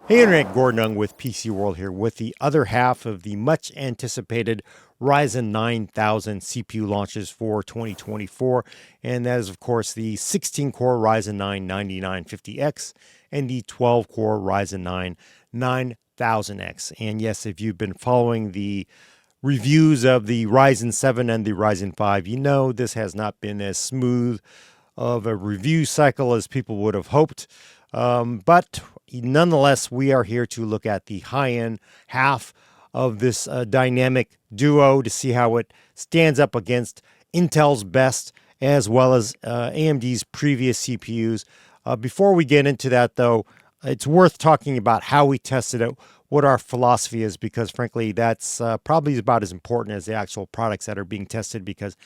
Hey Internet, Gordon Ung with PC World here with the other half of the much anticipated Ryzen 9000 CPU launches for 2024. And that is, of course, the 16 core Ryzen 9 9950X and the 12 core Ryzen 9 9000X. And yes, if you've been following the reviews of the Ryzen 7 and the Ryzen 5, you know this has not been as smooth of a review cycle as people would have hoped. But nonetheless, we are here to look at the high end half of this dynamic duo to see how it stands up against Intel's best as well as AMD's previous CPUs. Before we get into that, though, it's worth talking about how we tested it, what our philosophy is, because frankly, that's probably about as important as the actual products that are being tested, because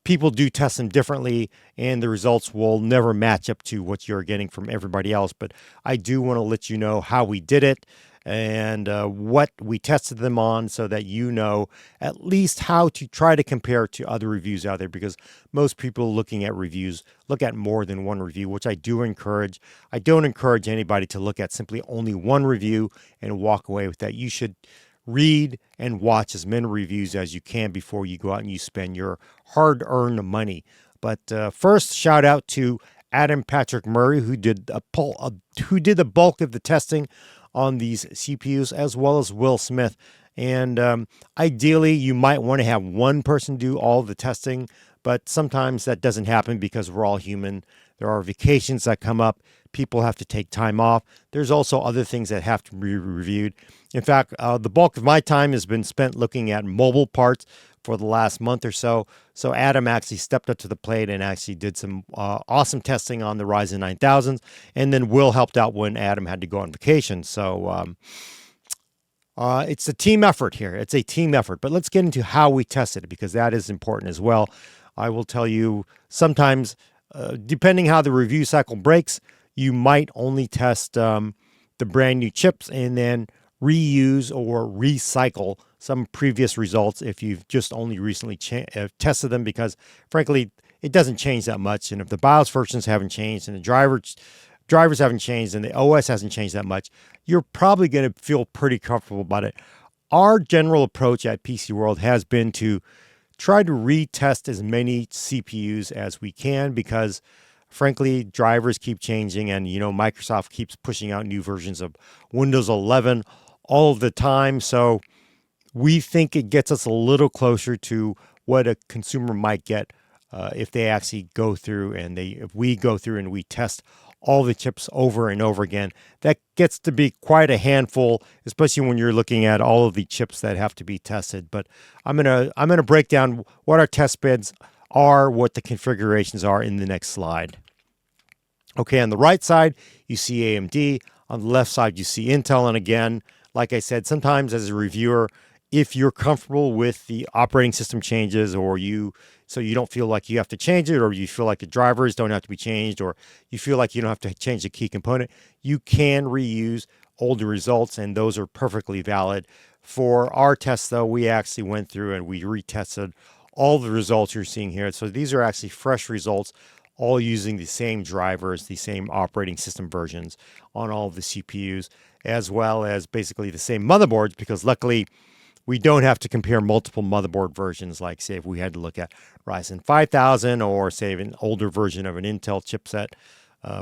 people do test them differently and the results will never match up to what you're getting from everybody else. But I do want to let you know how we did it and what we tested them on so that you know at least how to try to compare to other reviews out there, because most people looking at reviews look at more than one review, which I do encourage. I don't encourage anybody to look at simply only one review and walk away with that. You should read and watch as many reviews as you can before you go out and you spend your hard-earned money. But first, shout out to Adam Patrick Murray, who did the bulk of the testing on these CPUs, as well as Will Smith. And ideally, you might want to have one person do all the testing, but sometimes that doesn't happen because we're all human. There are vacations that come up. People have to take time off. There's also other things that have to be reviewed. In fact, the bulk of my time has been spent looking at mobile parts for the last month or so. So Adam actually stepped up to the plate and actually did some awesome testing on the Ryzen 9000s. And then Will helped out when Adam had to go on vacation. So it's a team effort here. It's a team effort. But let's get into how we tested it, because that is important as well. I will tell you, sometimes, depending how the review cycle breaks, you might only test the brand new chips and then reuse or recycle some previous results if you've just only recently tested them, because frankly, it doesn't change that much. And if the BIOS versions haven't changed and the drivers haven't changed and the OS hasn't changed that much, you're probably going to feel pretty comfortable about it. Our general approach at PC World has been to try to retest as many CPUs as we can, because frankly, drivers keep changing, and Microsoft keeps pushing out new versions of Windows 11 all of the time. So we think it gets us a little closer to what a consumer might get if they actually go through and if we go through and we test all the chips over and over again. That gets to be quite a handful, especially when you're looking at all of the chips that have to be tested. But I'm gonna break down what our test beds are, what the configurations are in the next slide. Okay, on the right side, you see AMD. On the left side, you see Intel. And again, like I said, sometimes as a reviewer, if you're comfortable with the operating system changes, so you don't feel like you have to change it, or you feel like the drivers don't have to be changed, or you feel like you don't have to change a key component, you can reuse older results, and those are perfectly valid. For our tests, though, we actually went through and we retested all the results you're seeing here. So these are actually fresh results, all using the same drivers, the same operating system versions on all of the CPUs, as well as basically the same motherboards, because luckily we don't have to compare multiple motherboard versions, like say if we had to look at Ryzen 5000 or say an older version of an Intel chipset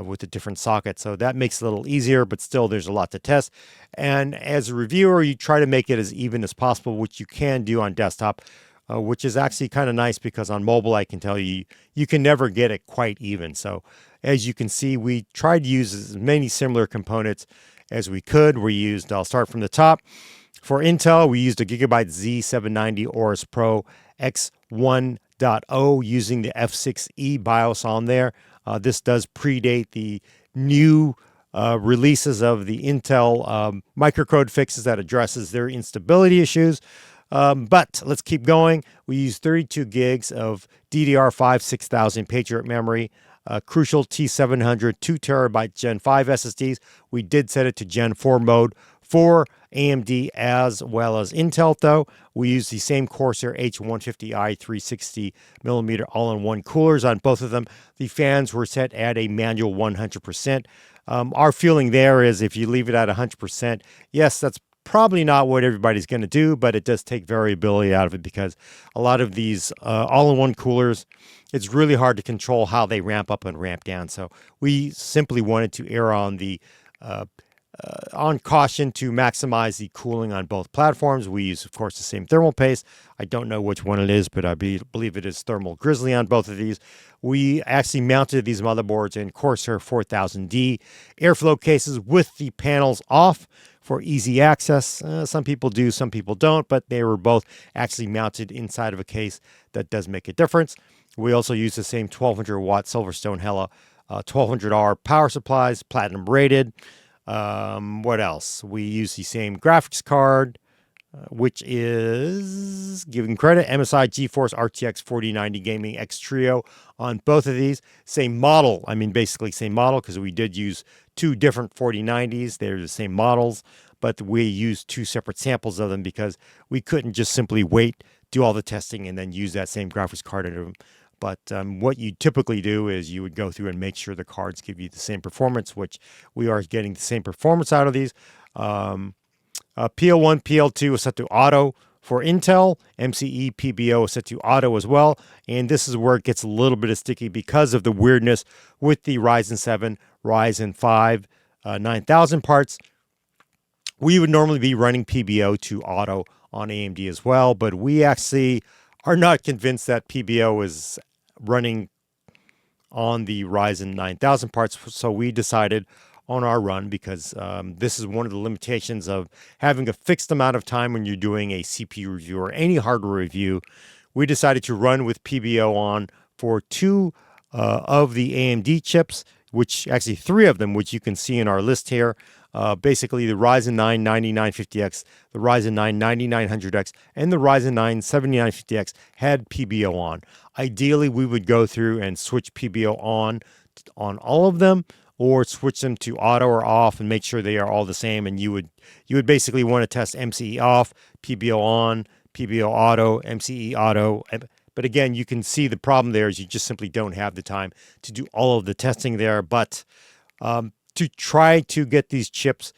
with a different socket. So that makes it a little easier, but still there's a lot to test. And as a reviewer, you try to make it as even as possible, which you can do on desktop, which is actually kind of nice, because on mobile, I can tell you, you can never get it quite even. So as you can see, we tried to use as many similar components as we could. I'll start from the top. For Intel, we used a Gigabyte Z790 Aorus Pro X1.0 using the F6E BIOS on there. This does predate the new releases of the Intel microcode fixes that addresses their instability issues. But let's keep going. We use 32 gigs of DDR5 6000 Patriot memory, Crucial T700 2 terabyte Gen 5 SSDs. We did set it to Gen 4 mode for AMD as well as Intel, though. We use the same Corsair H150i 360 millimeter all-in-one coolers on both of them. The fans were set at a manual 100%. Our feeling there is if you leave it at 100%, yes, that's probably not what everybody's going to do, but it does take variability out of it because a lot of these all-in-one coolers, it's really hard to control how they ramp up and ramp down. So we simply wanted to err on the on caution to maximize the cooling on both platforms. We use, of course, the same thermal paste. I don't know which one it is, but I believe it is Thermal Grizzly on both of these. We actually mounted these motherboards in Corsair 4000D airflow cases with the panels off for easy access. Some people do, some people don't, but they were both actually mounted inside of a case. That does make a difference. We also use the same 1200 watt Silverstone Hella 1200R power supplies, platinum rated. What else? We use the same graphics card, which is, giving credit, MSI GeForce RTX 4090 Gaming X Trio on both of these. Same model. I mean, basically same model because we did use two different 4090s. They're the same models, but we used two separate samples of them because we couldn't just simply wait, do all the testing, and then use that same graphics card in them. But what you typically do is you would go through and make sure the cards give you the same performance, which we are getting the same performance out of these. PL1, PL2 is set to auto for Intel. MCE, PBO is set to auto as well. And this is where it gets a little bit sticky because of the weirdness with the Ryzen 7, Ryzen 5, 9000 parts. We would normally be running PBO to auto on AMD as well, but we actually are not convinced that PBO is running on the Ryzen 9000 parts. So we decided on our run, because this is one of the limitations of having a fixed amount of time when you're doing a CPU review or any hardware review. We decided to run with PBO on for two of the AMD chips, which actually three of them, which you can see in our list here. Basically, the Ryzen 9 9950X, the Ryzen 9 9900X, and the Ryzen 9 7950X had PBO on. Ideally, we would go through and switch PBO on all of them, or switch them to auto or off and make sure they are all the same. And you would basically want to test MCE off, PBO on, PBO auto, MCE auto. But again, you can see the problem there is you just simply don't have the time to do all of the testing there. But to try to get these chips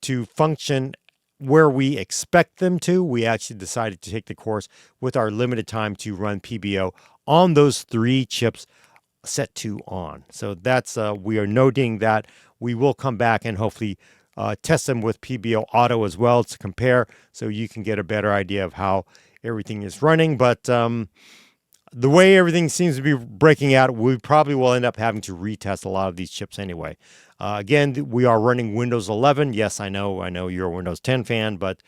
to function where we expect them to, we actually decided to take the course with our limited time to run PBO on those three chips set to on. So that's, we are noting that we will come back and hopefully test them with PBO auto as well to compare so you can get a better idea of how everything is running. But the way everything seems to be breaking out, we probably will end up having to retest a lot of these chips anyway. Again, we are running Windows 11. Yes, I know you're a Windows 10 fan, but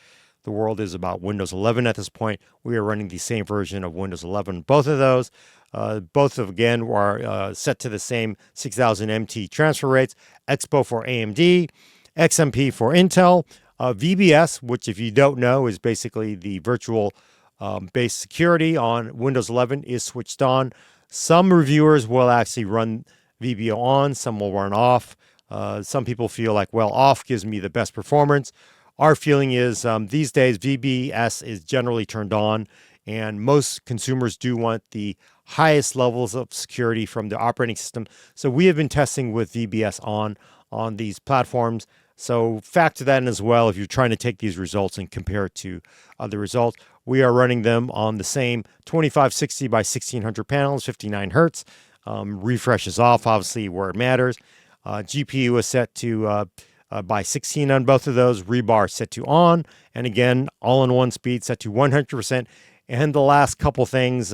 the world is about Windows 11 at this point. We are running the same version of Windows 11. Both of those, again, are set to the same 6000 MT transfer rates. Expo for AMD, XMP for Intel, VBS, which if you don't know is basically the virtual based security on Windows 11, is switched on. Some reviewers will actually run VBO on, some will run off. Some people feel like, well, off gives me the best performance. Our feeling is these days VBS is generally turned on, and most consumers do want the highest levels of security from the operating system. So we have been testing with VBS on these platforms. So factor that in as well if you're trying to take these results and compare it to other results. We are running them on the same 2560 by 1600 panels, 59 hertz. Refresh is off, obviously, where it matters. GPU is set to by 16 on both of those. Rebar set to on. And again, all-in-one speed set to 100%. And the last couple things,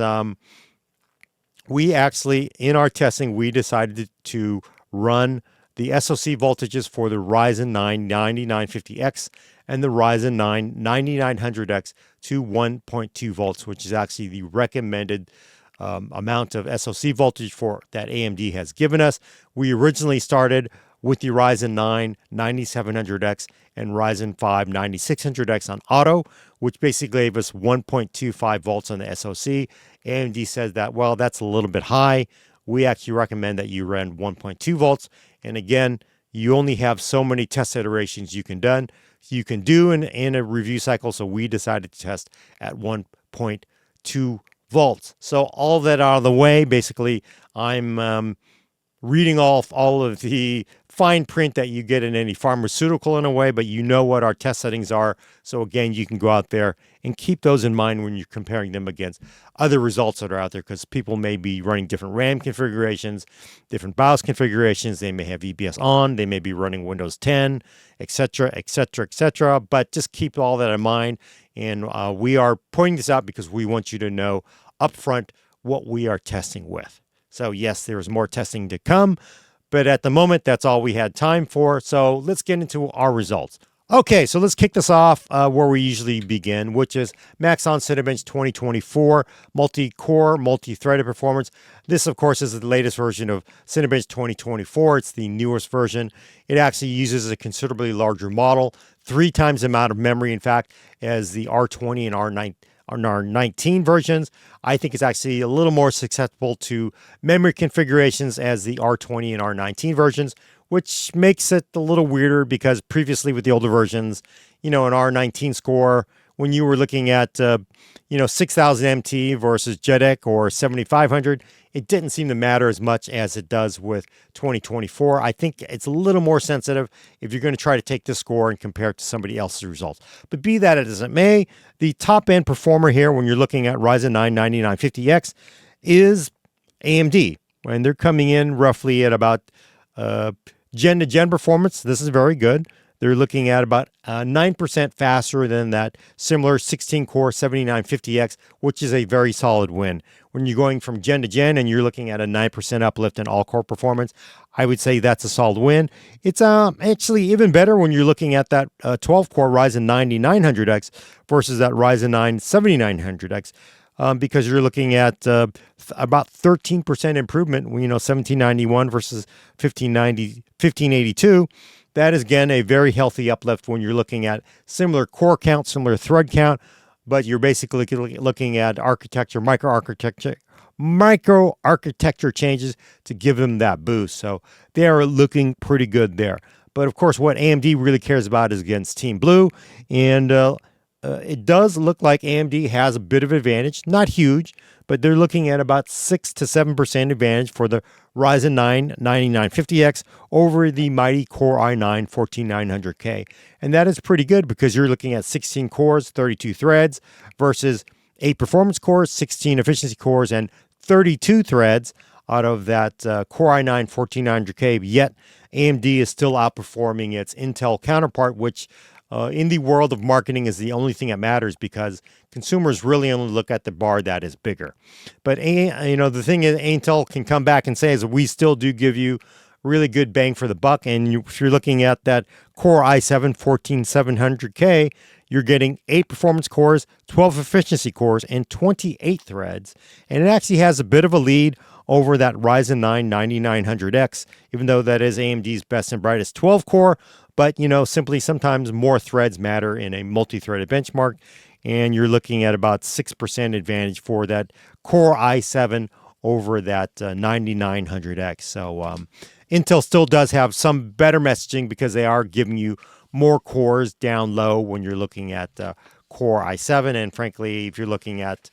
we actually, in our testing, we decided to run the SoC voltages for the Ryzen 9 9950X and the Ryzen 9 9900X to 1.2 volts, which is actually the recommended amount of SoC voltage for that AMD has given us. We originally started with the Ryzen 9 9700X and Ryzen 5 9600X on auto, which basically gave us 1.25 volts on the SoC. AMD says that, well, that's a little bit high. We actually recommend that you run 1.2 volts. And again, you only have so many test iterations you can do in a review cycle. So we decided to test at 1.2 volts. So all that out of the way, basically, I'm reading off all of the fine print that you get in any pharmaceutical in a way, but you know what our test settings are. So again, you can go out there and keep those in mind when you're comparing them against other results that are out there, because people may be running different RAM configurations, different BIOS configurations. They may have EBS on, they may be running Windows 10, etc., etc., etc. But just keep all that in mind. And we are pointing this out because we want you to know upfront what we are testing with. So yes, there's more testing to come, but at the moment, that's all we had time for. So let's get into our results. Okay, so let's kick this off where we usually begin, which is Maxon Cinebench 2024 multi-core, multi-threaded performance. This, of course, is the latest version of Cinebench 2024. It's the newest version. It actually uses a considerably larger model, 3 times the amount of memory, in fact, as the R20 and R19 versions. I think it's actually a little more susceptible to memory configurations as the R20 and R19 versions, which makes it a little weirder because previously with the older versions, an R19 score, when you were looking at, 6,000 MT versus JEDEC or 7,500, it didn't seem to matter as much as it does with 2024. I think it's a little more sensitive if you're going to try to take this score and compare it to somebody else's results. But be that as it may, the top-end performer here when you're looking at Ryzen 9 9950X is AMD. And they're coming in roughly at about gen-to-gen performance. This is very good. They're looking at about 9% faster than that similar 16-core 7950X, which is a very solid win. When you're going from gen to gen and you're looking at a 9% uplift in all-core performance, I would say that's a solid win. It's actually even better when you're looking at that 12-core Ryzen 9900X versus that Ryzen 9 7900X. Because you're looking at about 13% improvement, 1791 versus 1582. That is, again, a very healthy uplift when you're looking at similar core count, similar thread count, but you're basically looking at micro-architecture changes to give them that boost. So they are looking pretty good there. But, of course, what AMD really cares about is against Team Blue, and it does look like AMD has a bit of advantage, not huge, but they're looking at about 6 to 7% advantage for the Ryzen 9 9950X over the mighty Core i9 14900K. And that is pretty good because you're looking at 16 cores, 32 threads versus 8 performance cores, 16 efficiency cores, and 32 threads out of that Core i9 14900K. Yet AMD is still outperforming its Intel counterpart, which in the world of marketing is the only thing that matters because consumers really only look at the bar that is bigger. But, the thing is Intel can come back and say is we still do give you really good bang for the buck. And if you're looking at that Core i7 14700K, you're getting 8 performance cores, 12 efficiency cores, and 28 threads. And it actually has a bit of a lead over that Ryzen 9 9900X, even though that is AMD's best and brightest 12-core. But, simply sometimes more threads matter in a multi-threaded benchmark, and you're looking at about 6% advantage for that Core i7 over that 9900X. So Intel still does have some better messaging because they are giving you more cores down low when you're looking at Core i7. And frankly, if you're looking at,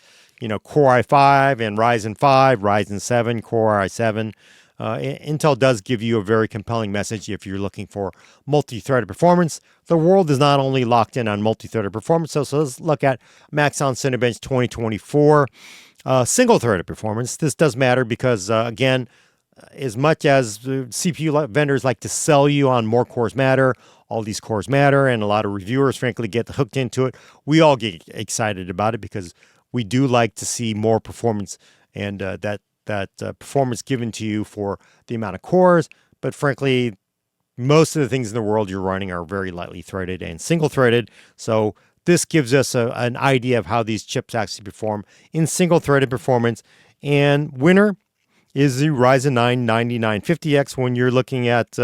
Core i5 and Ryzen 5, Ryzen 7, Core i7, Intel does give you a very compelling message if you're looking for multi-threaded performance. The world is not only locked in on multi-threaded performance, so let's look at Maxon Cinebench 2024 single-threaded performance. This does matter because, again, as much as CPU vendors like to sell you on more cores matter, all these cores matter, and a lot of reviewers, frankly, get hooked into it. We all get excited about it because we do like to see more performance and that performance given to you for the amount of cores. But frankly, most of the things in the world you're running are very lightly threaded and single-threaded. So this gives us an idea of how these chips actually perform in single-threaded performance. And winner is the Ryzen 9 9950X when you're looking at,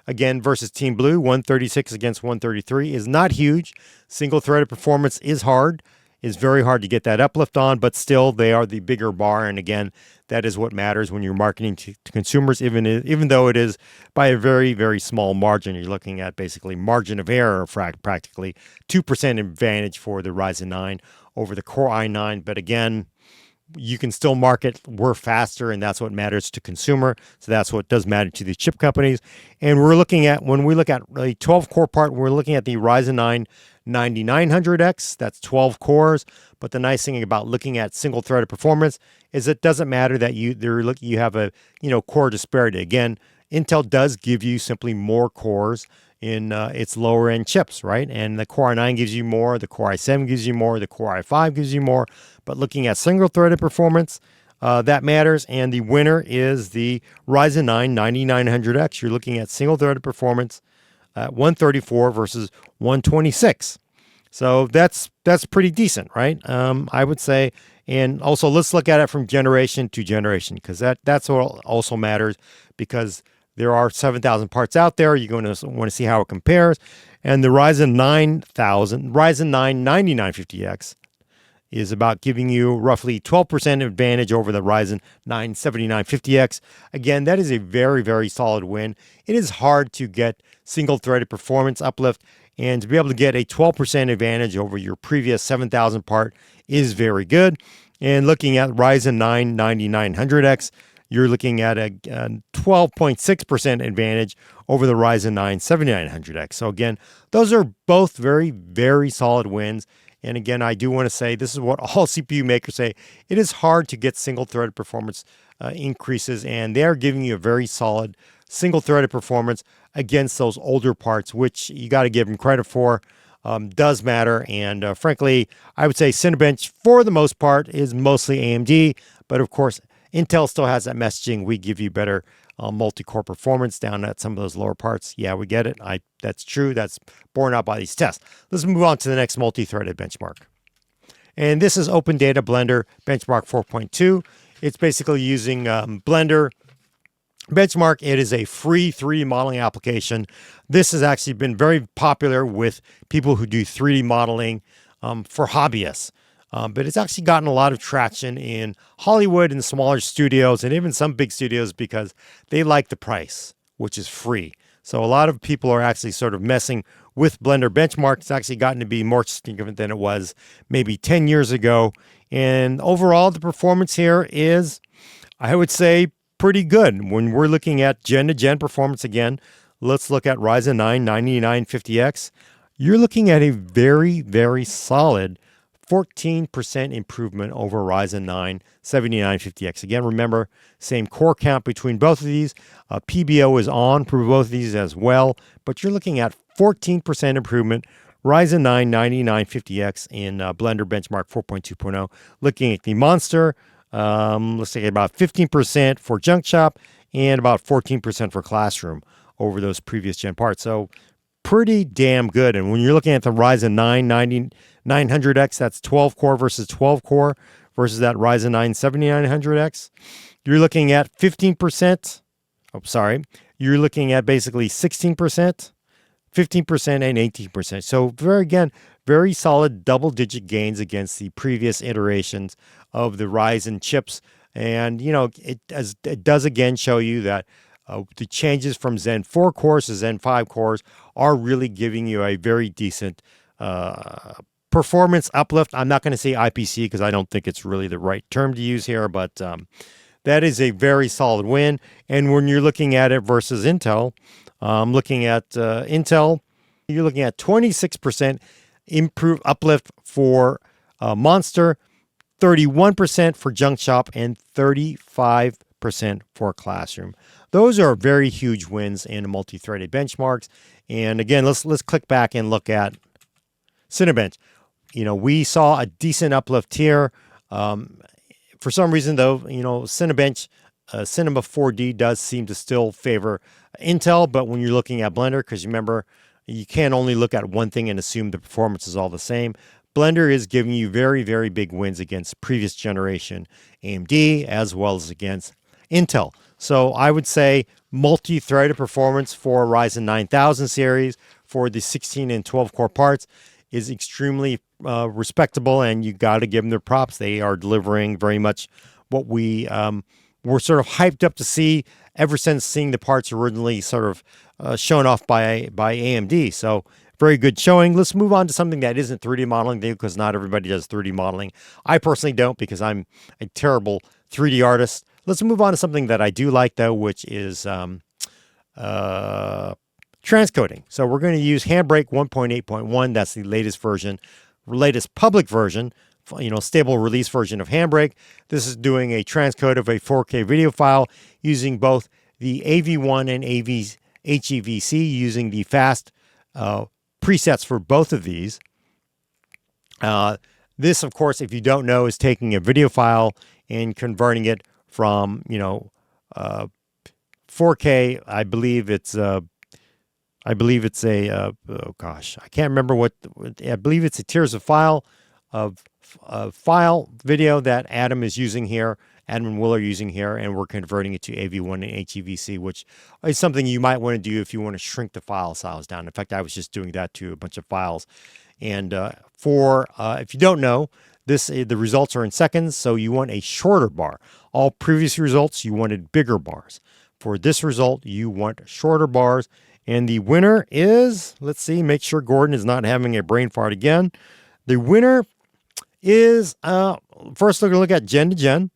again, versus Team Blue, 136 against 133 is not huge. Single-threaded performance is hard. Is very hard to get that uplift on, but still they are the bigger bar. And again, that is what matters when you're marketing to consumers, even though it is by a very, very small margin. You're looking at basically margin of error, practically 2% advantage for the Ryzen 9 over the Core i9. But again, you can still market we're faster, and that's what matters to consumer. So that's what does matter to the chip companies. And when we look at a 12 core part, we're looking at the Ryzen 9 9900X. That's 12 cores. But the nice thing about looking at single threaded performance is it doesn't matter that you have a core disparity. Again, Intel does give you simply more cores in its lower end chips, right? And the Core i9 gives you more, the Core i7 gives you more, the Core i5 gives you more. But looking at single threaded performance, that matters. And the winner is the Ryzen 9 9900X. You're looking at single threaded performance at 134 versus 126. So that's pretty decent, right? I would say. And also, let's look at it from generation to generation, because that's what also matters, because there are 7,000 parts out there. You're going to want to see how it compares. And the Ryzen 9 9950X is about giving you roughly 12% advantage over the Ryzen 9 7950X. Again, that is a very, very solid win. It is hard to get single-threaded performance uplift, and to be able to get a 12% advantage over your previous 7,000 part is very good. And looking at Ryzen 9 9900X, you're looking at a 12.6% advantage over the Ryzen 9 7900X. So again, those are both very, very solid wins. And again, I do want to say, this is what all CPU makers say, it is hard to get single-threaded performance increases, and they're giving you a very solid single-threaded performance against those older parts, which you got to give them credit for. Does matter. And frankly, I would say Cinebench, for the most part, is mostly AMD. But of course, Intel still has that messaging. We give you better multi-core performance down at some of those lower parts. Yeah, we get it. That's true. That's borne out by these tests. Let's move on to the next multi-threaded benchmark. And this is Open Data Blender Benchmark 4.2. It's basically using Blender Benchmark. It is a free 3D modeling application. This has actually been very popular with people who do 3D modeling for hobbyists. But it's actually gotten a lot of traction in Hollywood and smaller studios, and even some big studios, because they like the price, which is free. So a lot of people are actually sort of messing with Blender Benchmark. It's actually gotten to be more significant than it was maybe 10 years ago. And overall, the performance here is, I would say, pretty good. When we're looking at gen-to-gen performance again, let's look at Ryzen 9 9950X. You're looking at a very, very solid 14% improvement over Ryzen 9 7950X. Again, remember, same core count between both of these. PBO is on for both of these as well, but you're looking at 14% improvement. Ryzen 9 9950X in Blender Benchmark 4.2.0. Looking at the Monster, let's say about 15% for Junk Shop and about 14% for Classroom over those previous gen parts. So pretty damn good. And when you're looking at the Ryzen 9 9900X, that's 12 core versus 12 core versus that Ryzen 9 7900X, you're looking at 15%. You're looking at basically 16%, 15%, and 18%. So very solid double-digit gains against the previous iterations of the Ryzen chips. And, it does again show you that the changes from Zen 4 cores to Zen 5 cores are really giving you a very decent performance uplift. I'm not going to say IPC because I don't think it's really the right term to use here, but that is a very solid win. And when you're looking at it versus Intel, looking at Intel, you're looking at 26% improved uplift for Monster, 31% for Junk Shop, and 35% for Classroom. Those are very huge wins in multi-threaded benchmarks. And again, let's click back and look at Cinebench. We saw a decent uplift here. For some reason, though, Cinebench, Cinema 4D does seem to still favor Intel. But when you're looking at Blender, because remember, you can't only look at one thing and assume the performance is all the same. Blender is giving you very, very big wins against previous generation AMD as well as against Intel. So I would say multi-threaded performance for Ryzen 9000 series for the 16 and 12 core parts is extremely respectable, and you got to give them their props. They are delivering very much what we were sort of hyped up to see ever since seeing the parts originally sort of shown off by AMD. So very good showing. Let's move on to something that isn't 3D modeling, because not everybody does 3D modeling. I personally don't, because I'm a terrible 3D artist. Let's move on to something that I do like, though, which is transcoding. So we're going to use Handbrake 1.8.1. That's the latest version, latest public version, stable release version of Handbrake. This is doing a transcode of a 4K video file using both the AV1 and HEVC, using the fast presets for both of these. This, of course, if you don't know, is taking a video file and converting it from 4K. I believe it's a I can't remember what. I believe it's a tiers of file video that Adam is using here. Adam and Will are using here, and we're converting it to AV1 and HEVC, which is something you might want to do if you want to shrink the file size down. In fact, I was just doing that to a bunch of files. And if you don't know, the results are in seconds, so you want a shorter bar. All previous results, you wanted bigger bars. For this result, you want shorter bars. And the winner is, let's see, make sure Gordon is not having a brain fart again. The winner is, first we're going to look at gen to gen.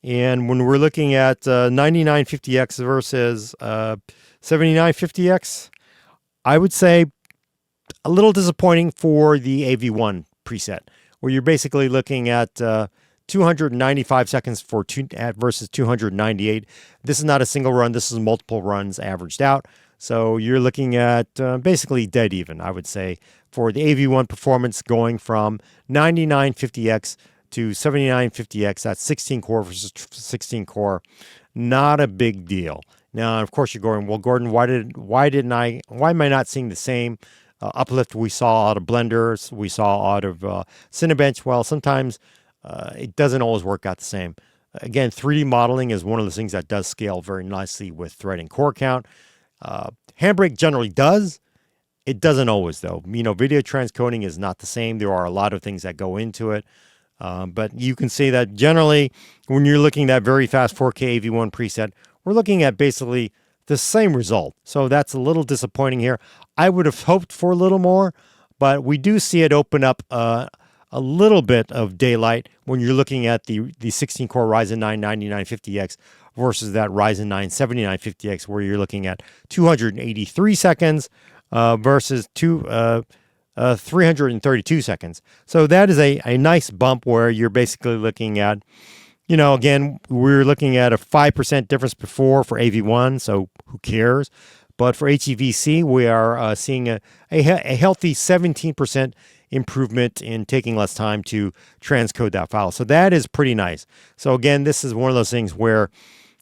And when we're looking at 9950X versus 7950X, I would say a little disappointing for the AV1 preset, where you're basically looking at 295 seconds versus 298. This is not a single run. This is multiple runs averaged out. So you're looking at basically dead even, I would say, for the AV1 performance, going from 9950X to 7950X. That's 16 core versus 16 core. Not a big deal. Now, of course, you're going, well, Gordon, why am I not seeing the same uplift we saw out of Blender, we saw out of Cinebench? Well, sometimes it doesn't always work out the same. Again, 3D modeling is one of those things that does scale very nicely with thread and core count. Handbrake generally does. It doesn't always, though. Video transcoding is not the same. There are a lot of things that go into it. But you can see that generally, when you're looking at that very fast 4K AV1 preset, we're looking at basically the same result. So that's a little disappointing here. I would have hoped for a little more, but we do see it open up a little bit of daylight when you're looking at the 16-core Ryzen 9 9950X versus that Ryzen 9 7950X, where you're looking at 283 seconds versus 332 seconds. So that is a nice bump, where you're basically looking at, again, we're looking at a 5% difference before for AV1, so who cares? But for HEVC, we are seeing a healthy 17% improvement in taking less time to transcode that file. So that is pretty nice. So again, this is one of those things where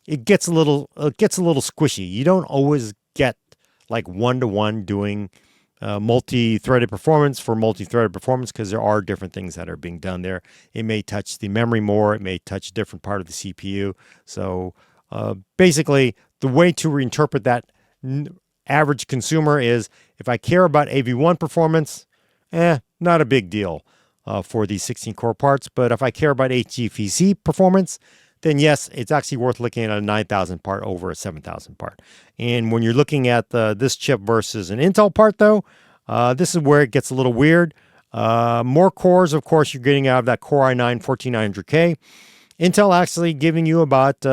it gets a little squishy. You don't always get like one-to-one doing multi-threaded performance for multi-threaded performance, because there are different things that are being done there. It may touch the memory more. It may touch a different part of the CPU. So basically, the way to reinterpret that average consumer is, if I care about AV1 performance, not a big deal for these 16-core parts. But if I care about HEVC performance, then yes, it's actually worth looking at a 9,000 part over a 7,000 part. And when you're looking at this chip versus an Intel part, though, this is where it gets a little weird. More cores, of course, you're getting out of that Core i9 14900K. Intel actually giving you about taking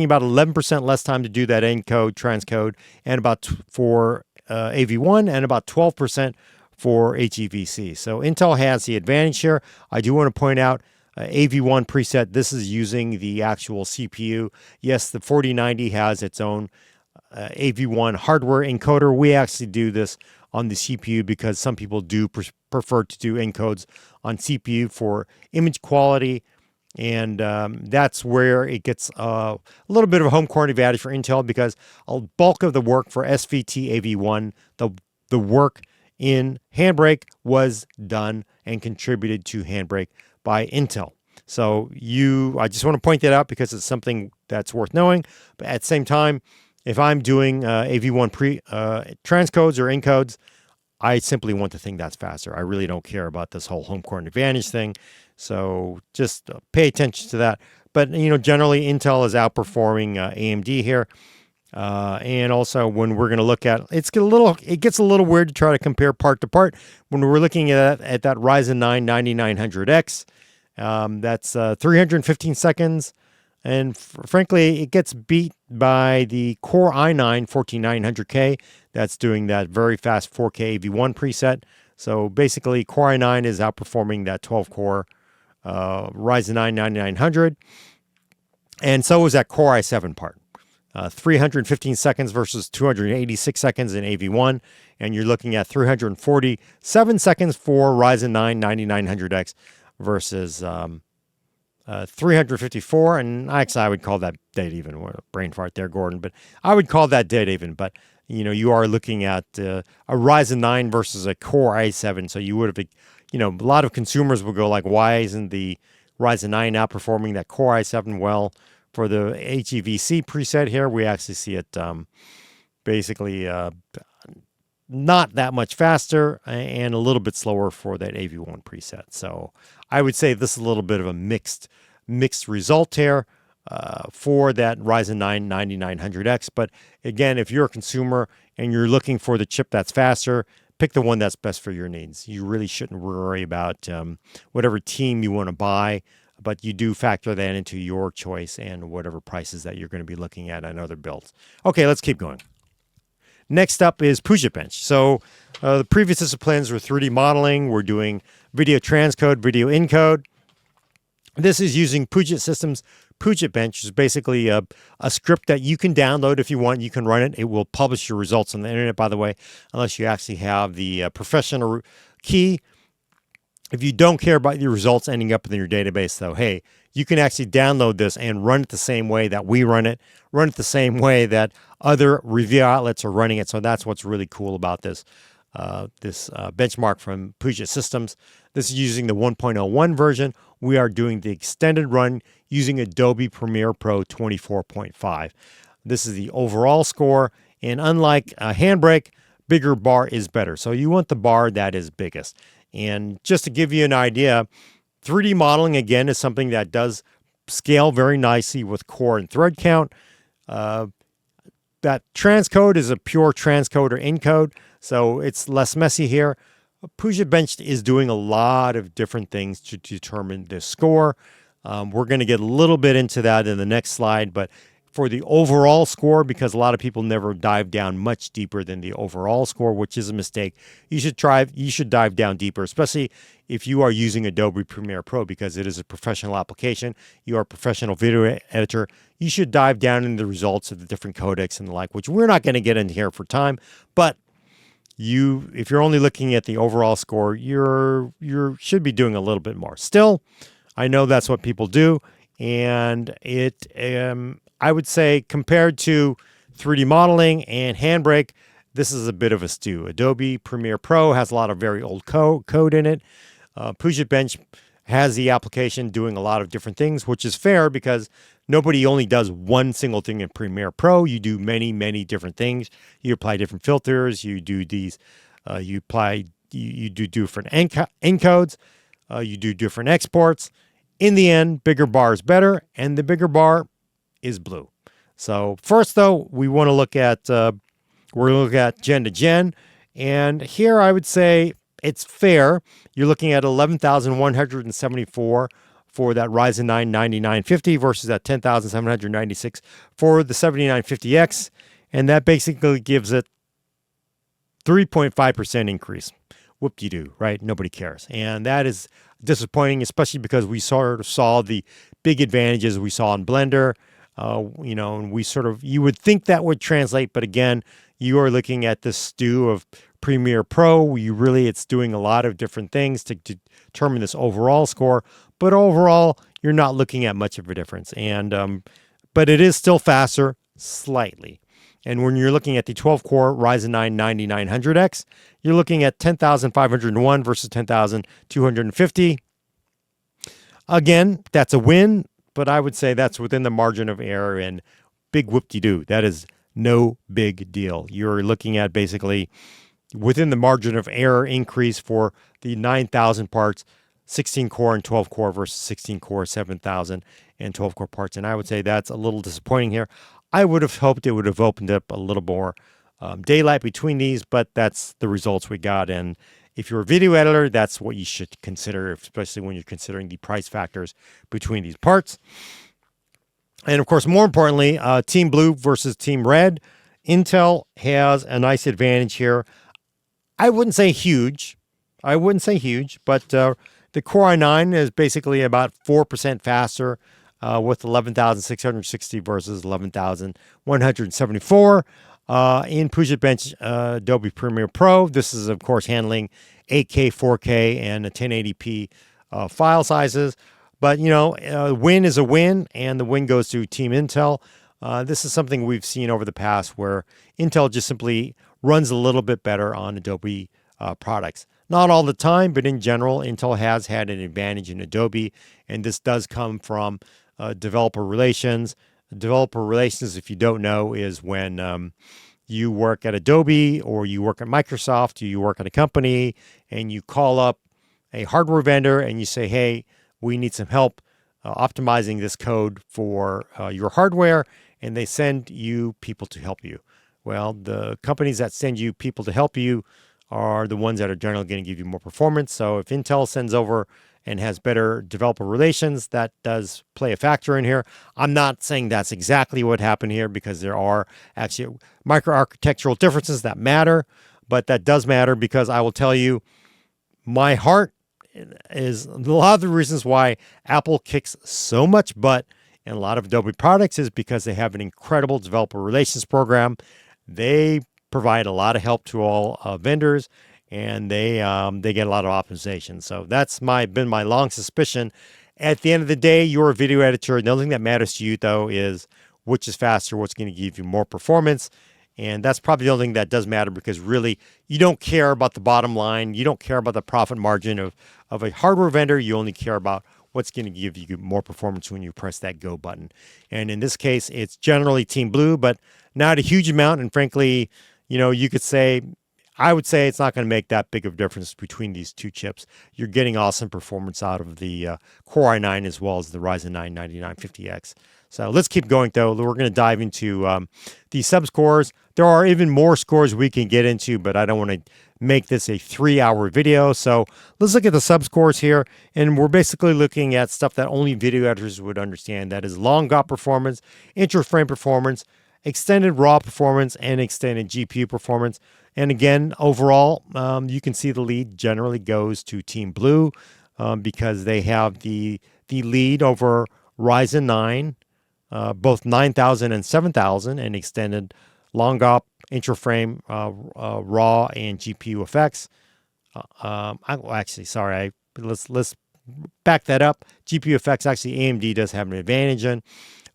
about 11% less time to do that encode, transcode, and about for AV1, and about 12% for HEVC. So Intel has the advantage here. I do want to point out, AV1 preset, this is using the actual CPU. Yes, the 4090 has its own AV1 hardware encoder. We actually do this on the CPU because some people do prefer to do encodes on CPU for image quality. And that's where it gets a little bit of a home court advantage for Intel, because a bulk of the work for SVT AV1, the work in Handbrake, was done and contributed to Handbrake by Intel. So I just want to point that out because it's something that's worth knowing. But at the same time, if I'm doing AV1 transcodes or encodes, I simply want the thing that's faster. I really don't care about this whole home court advantage thing. So just pay attention to that. But, generally Intel is outperforming AMD here. And also when we're going to look at it gets a little weird to try to compare part to part. When we're looking at that Ryzen 9 9900X, that's 315 seconds. And frankly, it gets beat by the Core i9 14900K. That's doing that very fast 4K AV1 preset. So basically, Core i9 is outperforming that 12-core Ryzen 9 9900. And so is that Core i7 part. 315 seconds versus 286 seconds in AV1. And you're looking at 347 seconds for Ryzen 9 9900X versus 354. And actually, I would call that dead even. Brain fart there, Gordon. But I would call that dead even. But, you are looking at a Ryzen 9 versus a Core i7. So you would have, a lot of consumers would go like, why isn't the Ryzen 9 outperforming that Core i7? Well, for the HEVC preset here, we actually see it basically not that much faster and a little bit slower for that AV1 preset. So I would say this is a little bit of a mixed result here for that Ryzen 9 9900X. But again, if you're a consumer and you're looking for the chip that's faster, pick the one that's best for your needs. You really shouldn't worry about whatever team you want to buy, but you do factor that into your choice and whatever prices that you're going to be looking at on other builds. Okay, let's keep going. Next up is Puget Bench. So the previous disciplines were 3D modeling. We're doing video transcode, video encode. This is using Puget Systems Puget Bench, which is basically a script that you can download if you want. You can run it. It will publish your results on the internet, by the way, unless you actually have the professional key. If you don't care about your results ending up in your database, though, hey, you can actually download this and run it the same way that we run it the same way that other review outlets are running it. So that's what's really cool about this benchmark from Puget Systems. This is using the 1.01 version. We are doing the extended run using Adobe Premiere Pro 24.5. This is the overall score, and unlike Handbrake, bigger bar is better. So you want the bar that is biggest. And just to give you an idea, 3D modeling, again, is something that does scale very nicely with core and thread count. That transcode is a pure transcode or encode, so it's less messy here. Puget Bench is doing a lot of different things to determine the score. We're going to get a little bit into that in the next slide, but for the overall score, because a lot of people never dive down much deeper than the overall score, which is a mistake. You should dive down deeper, especially if you are using Adobe Premiere Pro, because it is a professional application. You are a professional video editor. You should dive down into the results of the different codecs and the like, which we're not going to get into here for time. But if you're only looking at the overall score, you should be doing a little bit more. Still, I know that's what people do, and I would say compared to 3D modeling and Handbrake, this is a bit of a stew. Adobe Premiere Pro has a lot of very old code in it. Puget Bench has the application doing a lot of different things, which is fair because nobody only does one single thing in Premiere Pro. You do many, many different things. You apply different filters. You do these. You do different encodes. You do different exports. In the end, bigger bar is better, and the bigger bar is blue. So first, though, we want to look at gen to gen, and here I would say it's fair. You're looking at 11,174 for that Ryzen 9 9950 versus that 10,796 for the 7950X, and that basically gives it 3.5% increase. Whoop-de-doo, right? Nobody cares, and that is disappointing, especially because we sort of saw the big advantages we saw in Blender. And you would think that would translate, but again, you are looking at the stew of Premiere Pro. It's doing a lot of different things to determine this overall score, but overall, you're not looking at much of a difference. And but it is still faster, slightly. And when you're looking at the 12-core Ryzen 9 9900X, you're looking at 10,501 versus 10,250. Again, that's a win, but I would say that's within the margin of error and big whoop-de-doo. That is no big deal. You're looking at basically within the margin of error increase for the 9,000 parts, 16-core and 12-core versus 16-core, 7,000 and 12-core parts. And I would say that's a little disappointing here. I would have hoped it would have opened up a little more daylight between these, but that's the results we got. And if you're a video editor, that's what you should consider, especially when you're considering the price factors between these parts. And of course, more importantly, Team Blue versus Team Red. Intel has a nice advantage here. I wouldn't say huge. But the Core i9 is basically about 4% faster with 11,660 versus 11,174. In Puget Bench Adobe Premiere Pro, this is, of course, handling 8K, 4K, and 1080p file sizes. But, win is a win, and the win goes to Team Intel. This is something we've seen over the past where Intel just simply runs a little bit better on Adobe products. Not all the time, but in general, Intel has had an advantage in Adobe, and this does come from developer relations. Developer relations, if you don't know, is when you work at Adobe or you work at Microsoft, or you work at a company, and you call up a hardware vendor and you say, hey, we need some help optimizing this code for your hardware, and they send you people to help you. Well, the companies that send you people to help you are the ones that are generally going to give you more performance. So if Intel sends over and has better developer relations, that does play a factor in here. I'm not saying that's exactly what happened here because there are actually microarchitectural differences that matter, but that does matter because I will tell you, my heart is a lot of the reasons why Apple kicks so much butt in a lot of Adobe products is because they have an incredible developer relations program. They provide a lot of help to all vendors, and they get a lot of optimization. So that's been my long suspicion. At the end of the day, you're a video editor. The only thing that matters to you, though, is which is faster, what's going to give you more performance. And that's probably the only thing that does matter because really you don't care about the bottom line. You don't care about the profit margin of a hardware vendor. You only care about what's going to give you more performance when you press that go button. And in this case, it's generally Team Blue, but not a huge amount. And frankly, you could say, I would say it's not going to make that big of a difference between these two chips. You're getting awesome performance out of the Core i9 as well as the Ryzen 9 9950X. So let's keep going, though. We're going to dive into the sub-scores. There are even more scores we can get into, but I don't want to make this a 3-hour video. So let's look at the sub-scores here. And we're basically looking at stuff that only video editors would understand. That is long GOP performance, intra-frame performance, extended raw performance, and extended GPU performance. And again, overall, you can see the lead generally goes to Team Blue because they have the lead over Ryzen 9, both 9000 and 7000, and extended long GOP, intra-frame, raw, and GPU effects. Let's back that up. GPU effects, actually, AMD does have an advantage in.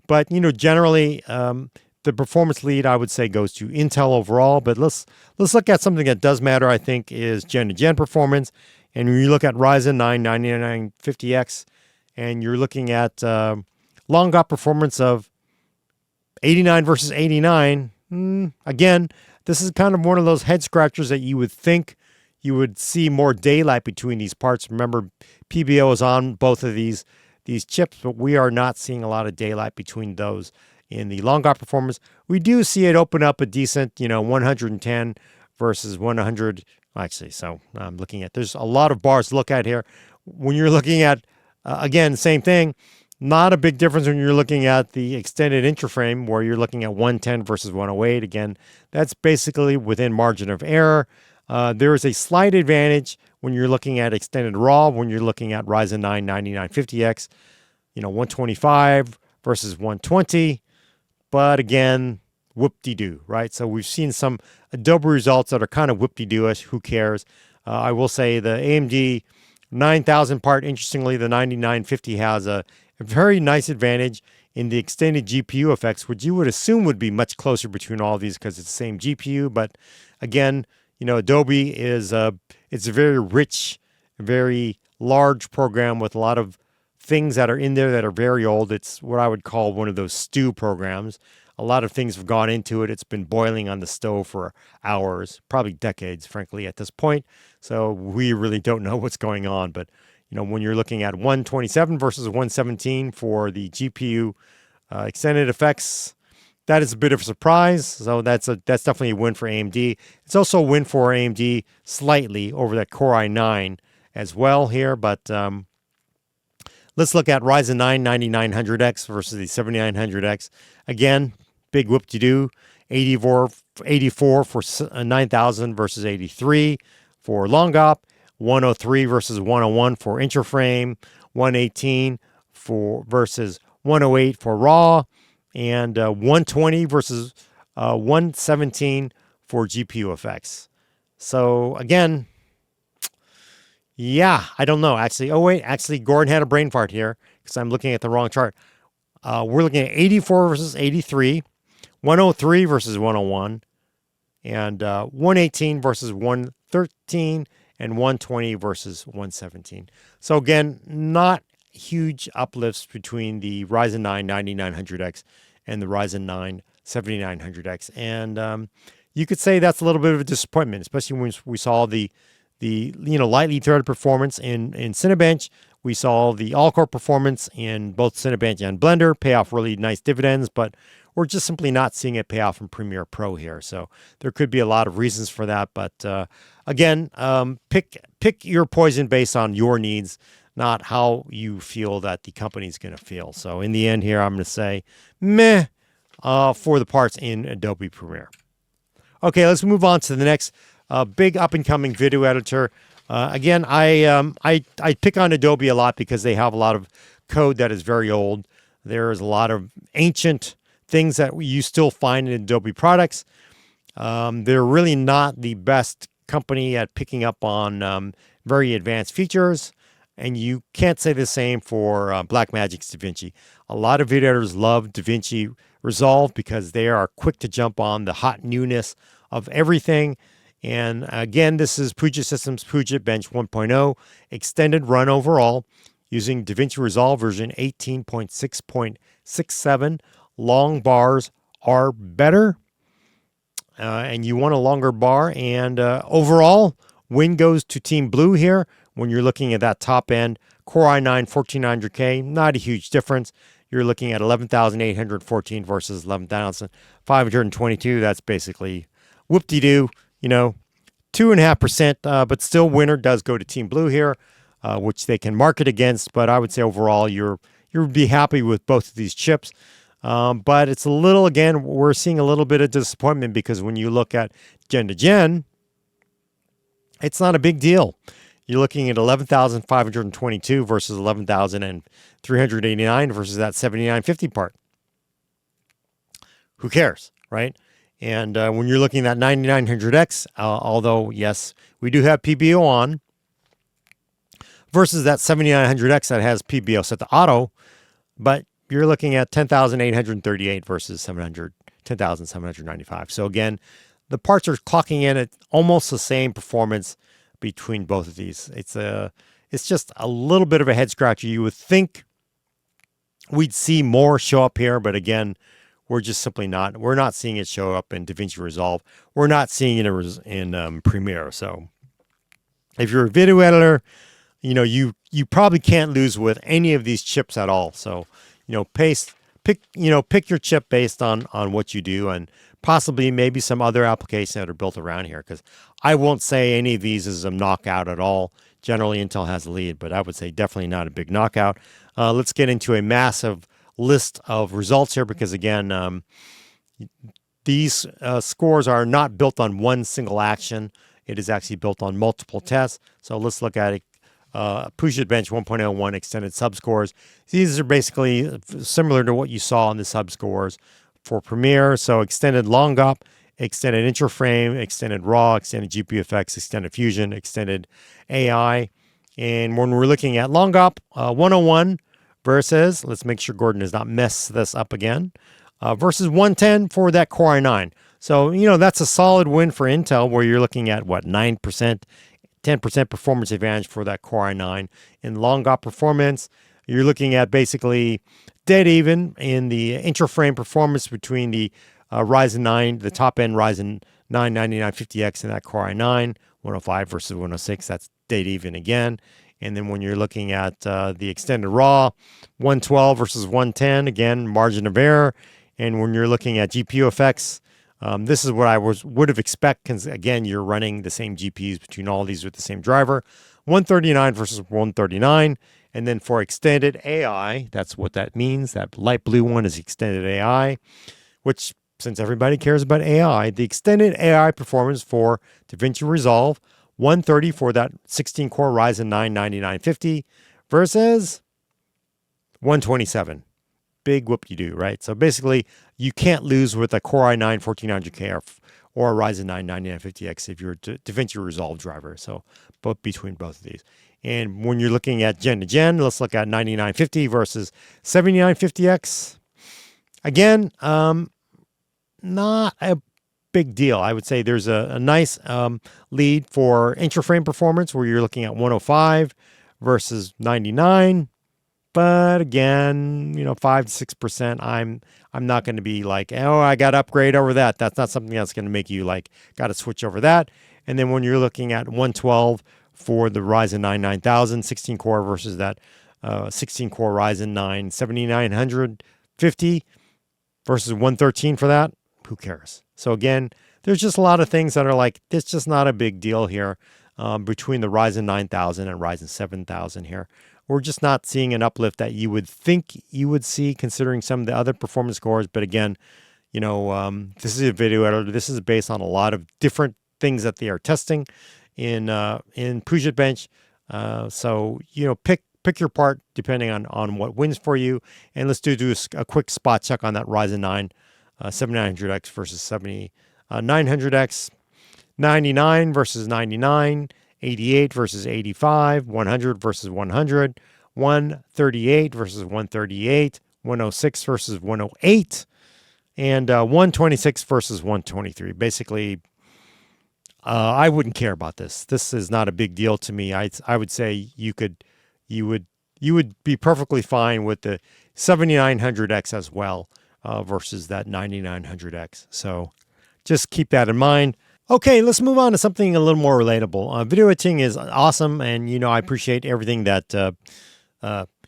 But, generally, the performance lead, I would say, goes to Intel overall. But let's look at something that does matter, I think, is gen-to-gen performance. And when you look at Ryzen 9 9950X, and you're looking at long GOP performance of 89 versus 89, again, this is kind of one of those head scratchers that you would think you would see more daylight between these parts. Remember, PBO is on both of these chips, but we are not seeing a lot of daylight between those. In the long GOP performance, we do see it open up a decent, 110 versus 100. Actually, so I'm looking at, there's a lot of bars to look at here. When you're looking at, again, same thing, not a big difference when you're looking at the extended intra-frame where you're looking at 110 versus 108. Again, that's basically within margin of error. There is a slight advantage when you're looking at extended raw, when you're looking at Ryzen 9 9950X, 125 versus 120. But again, whoop-de-doo, right? So we've seen some Adobe results that are kind of whoop-de-doo-ish. Who cares? I will say the AMD 9000 part, interestingly, the 9950 has a very nice advantage in the extended GPU effects, which you would assume would be much closer between all of these because it's the same GPU. But again, Adobe it's a very rich, very large program with a lot of things that are in there that are very old. It's what I would call one of those stew programs. A lot of things have gone into it. It's been boiling on the stove for hours, probably decades, frankly, at this point. So we really don't know what's going on. But, when you're looking at 127 versus 117 for the GPU extended effects, that is a bit of a surprise. So that's definitely a win for AMD. It's also a win for AMD slightly over that Core i9 as well here. But let's look at Ryzen 9 9900X versus the 7900X. Again, big whoop-de-doo. 84 for 9000 versus 83 for long op. 103 versus 101 for Intraframe. 118 versus 108 for raw. And 120 versus 117 for GPU effects. So again, yeah, I don't know. Actually, Gordon had a brain fart here because I'm looking at the wrong chart. We're looking at 84 versus 83, 103 versus 101, and 118 versus 113, and 120 versus 117. So again, not huge uplifts between the Ryzen 9 9900X and the Ryzen 9 7900X. And you could say that's a little bit of a disappointment, especially when we saw the lightly threaded performance in Cinebench. We saw the all-core performance in both Cinebench and Blender pay off really nice dividends, but we're just simply not seeing it pay off in Premiere Pro here. So there could be a lot of reasons for that. But again, pick your poison based on your needs, not how you feel that the company's going to feel. So in the end here, I'm going to say meh for the parts in Adobe Premiere. Okay, let's move on to the next big up-and-coming video editor. Again, I pick on Adobe a lot because they have a lot of code that is very old. There's a lot of ancient things that you still find in Adobe products. They're really not the best company at picking up on very advanced features. And you can't say the same for Blackmagic's DaVinci. A lot of video editors love DaVinci Resolve because they are quick to jump on the hot newness of everything. And again, this is Puget Systems Puget Bench 1.0 extended run overall using DaVinci Resolve version 18.6.67. Long bars are better. And you want a longer bar. And overall, win goes to Team Blue here. When you're looking at that top end, Core i9 14900K, not a huge difference. You're looking at 11,814 versus 11,522. That's basically whoop-de-doo, 2.5%, but still winner does go to Team Blue here, which they can market against. But I would say overall, you'll be happy with both of these chips. But it's a little, again, we're seeing a little bit of disappointment because when you look at gen to gen, it's not a big deal. You're looking at 11,522 versus 11,389 versus that 7950 part. Who cares, right? And when you're looking at 9900X, although, yes, we do have PBO on, versus that 7900X that has PBO set to auto, but you're looking at 10,838 versus 10,795. So again, the parts are clocking in at almost the same performance between both of these. It's just a little bit of a head scratcher. You would think we'd see more show up here, but again, we're just simply not. We're not seeing it show up in DaVinci Resolve. We're not seeing it in Premiere. So if you're a video editor, you probably can't lose with any of these chips at all. So pick your chip based on what you do, and possibly maybe some other applications that are built around here, because I won't say any of these is a knockout at all. Generally, Intel has a lead, but I would say definitely not a big knockout. Let's get into a massive list of results here, because again, these scores are not built on one single action. It is actually built on multiple tests. So let's look at it. Puget Bench 1.01 extended subscores. These are basically similar to what you saw in the subscores for Premiere. So extended long op, extended Intraframe, extended raw, extended GPU effects, extended fusion, extended AI. And when we're looking at long op 101 versus, let's make sure Gordon does not mess this up again, versus 110 for that Core i9. So, that's a solid win for Intel, where you're looking at 9%, 10% performance advantage for that Core i9. In long op performance, you're looking at basically dead even in the intraframe performance between the Ryzen 9, the top end Ryzen 9 9950X and that Core i9, 105 versus 106. That's dead even again. And then when you're looking at the extended raw, 112 versus 110, again, margin of error. And when you're looking at GPU effects, this is what I would have expected, because again, you're running the same GPUs between all these with the same driver. 139 versus 139. And then for extended AI, that's what that means. That light blue one is extended AI, which, since everybody cares about AI, the extended AI performance for DaVinci Resolve, 130 for that 16-core Ryzen 9 9950 versus 127. Big whoop-de-doo, right? So basically, you can't lose with a Core i9 1400K or a Ryzen 9 9950X if you're a DaVinci Resolve driver. So both between both of these. And when you're looking at gen to gen, let's look at 9950 versus 7950X. Again, not a big deal. I would say there's a nice lead for intra-frame performance where you're looking at 105 versus 99. But again, 5 to 6%. I'm not going to be like, oh, I got to upgrade over that. That's not something that's going to make you like, got to switch over that. And then when you're looking at 112 for the Ryzen 9 9000 16 core versus that 16 core Ryzen 9 7950 versus 113 for that, who cares? So again, there's just a lot of things that are like, it's just not a big deal here between the Ryzen 9000 and Ryzen 7000 here. We're just not seeing an uplift that you would think you would see considering some of the other performance cores. But again, this is a video editor. This is based on a lot of different things that they are testing in Puget Bench. So, pick your part depending on what wins for you. And let's do a quick spot check on that Ryzen 9 7900X versus 7900X. 99 versus 99. 88 versus 85, 100 versus 100, 138 versus 138, 106 versus 108, and 126 versus 123. Basically, I wouldn't care about this. This is not a big deal to me. I would say you would be perfectly fine with the 7900X as well versus that 9900X. So just keep that in mind. Okay, let's move on to something a little more relatable. Video editing is awesome, and I appreciate everything that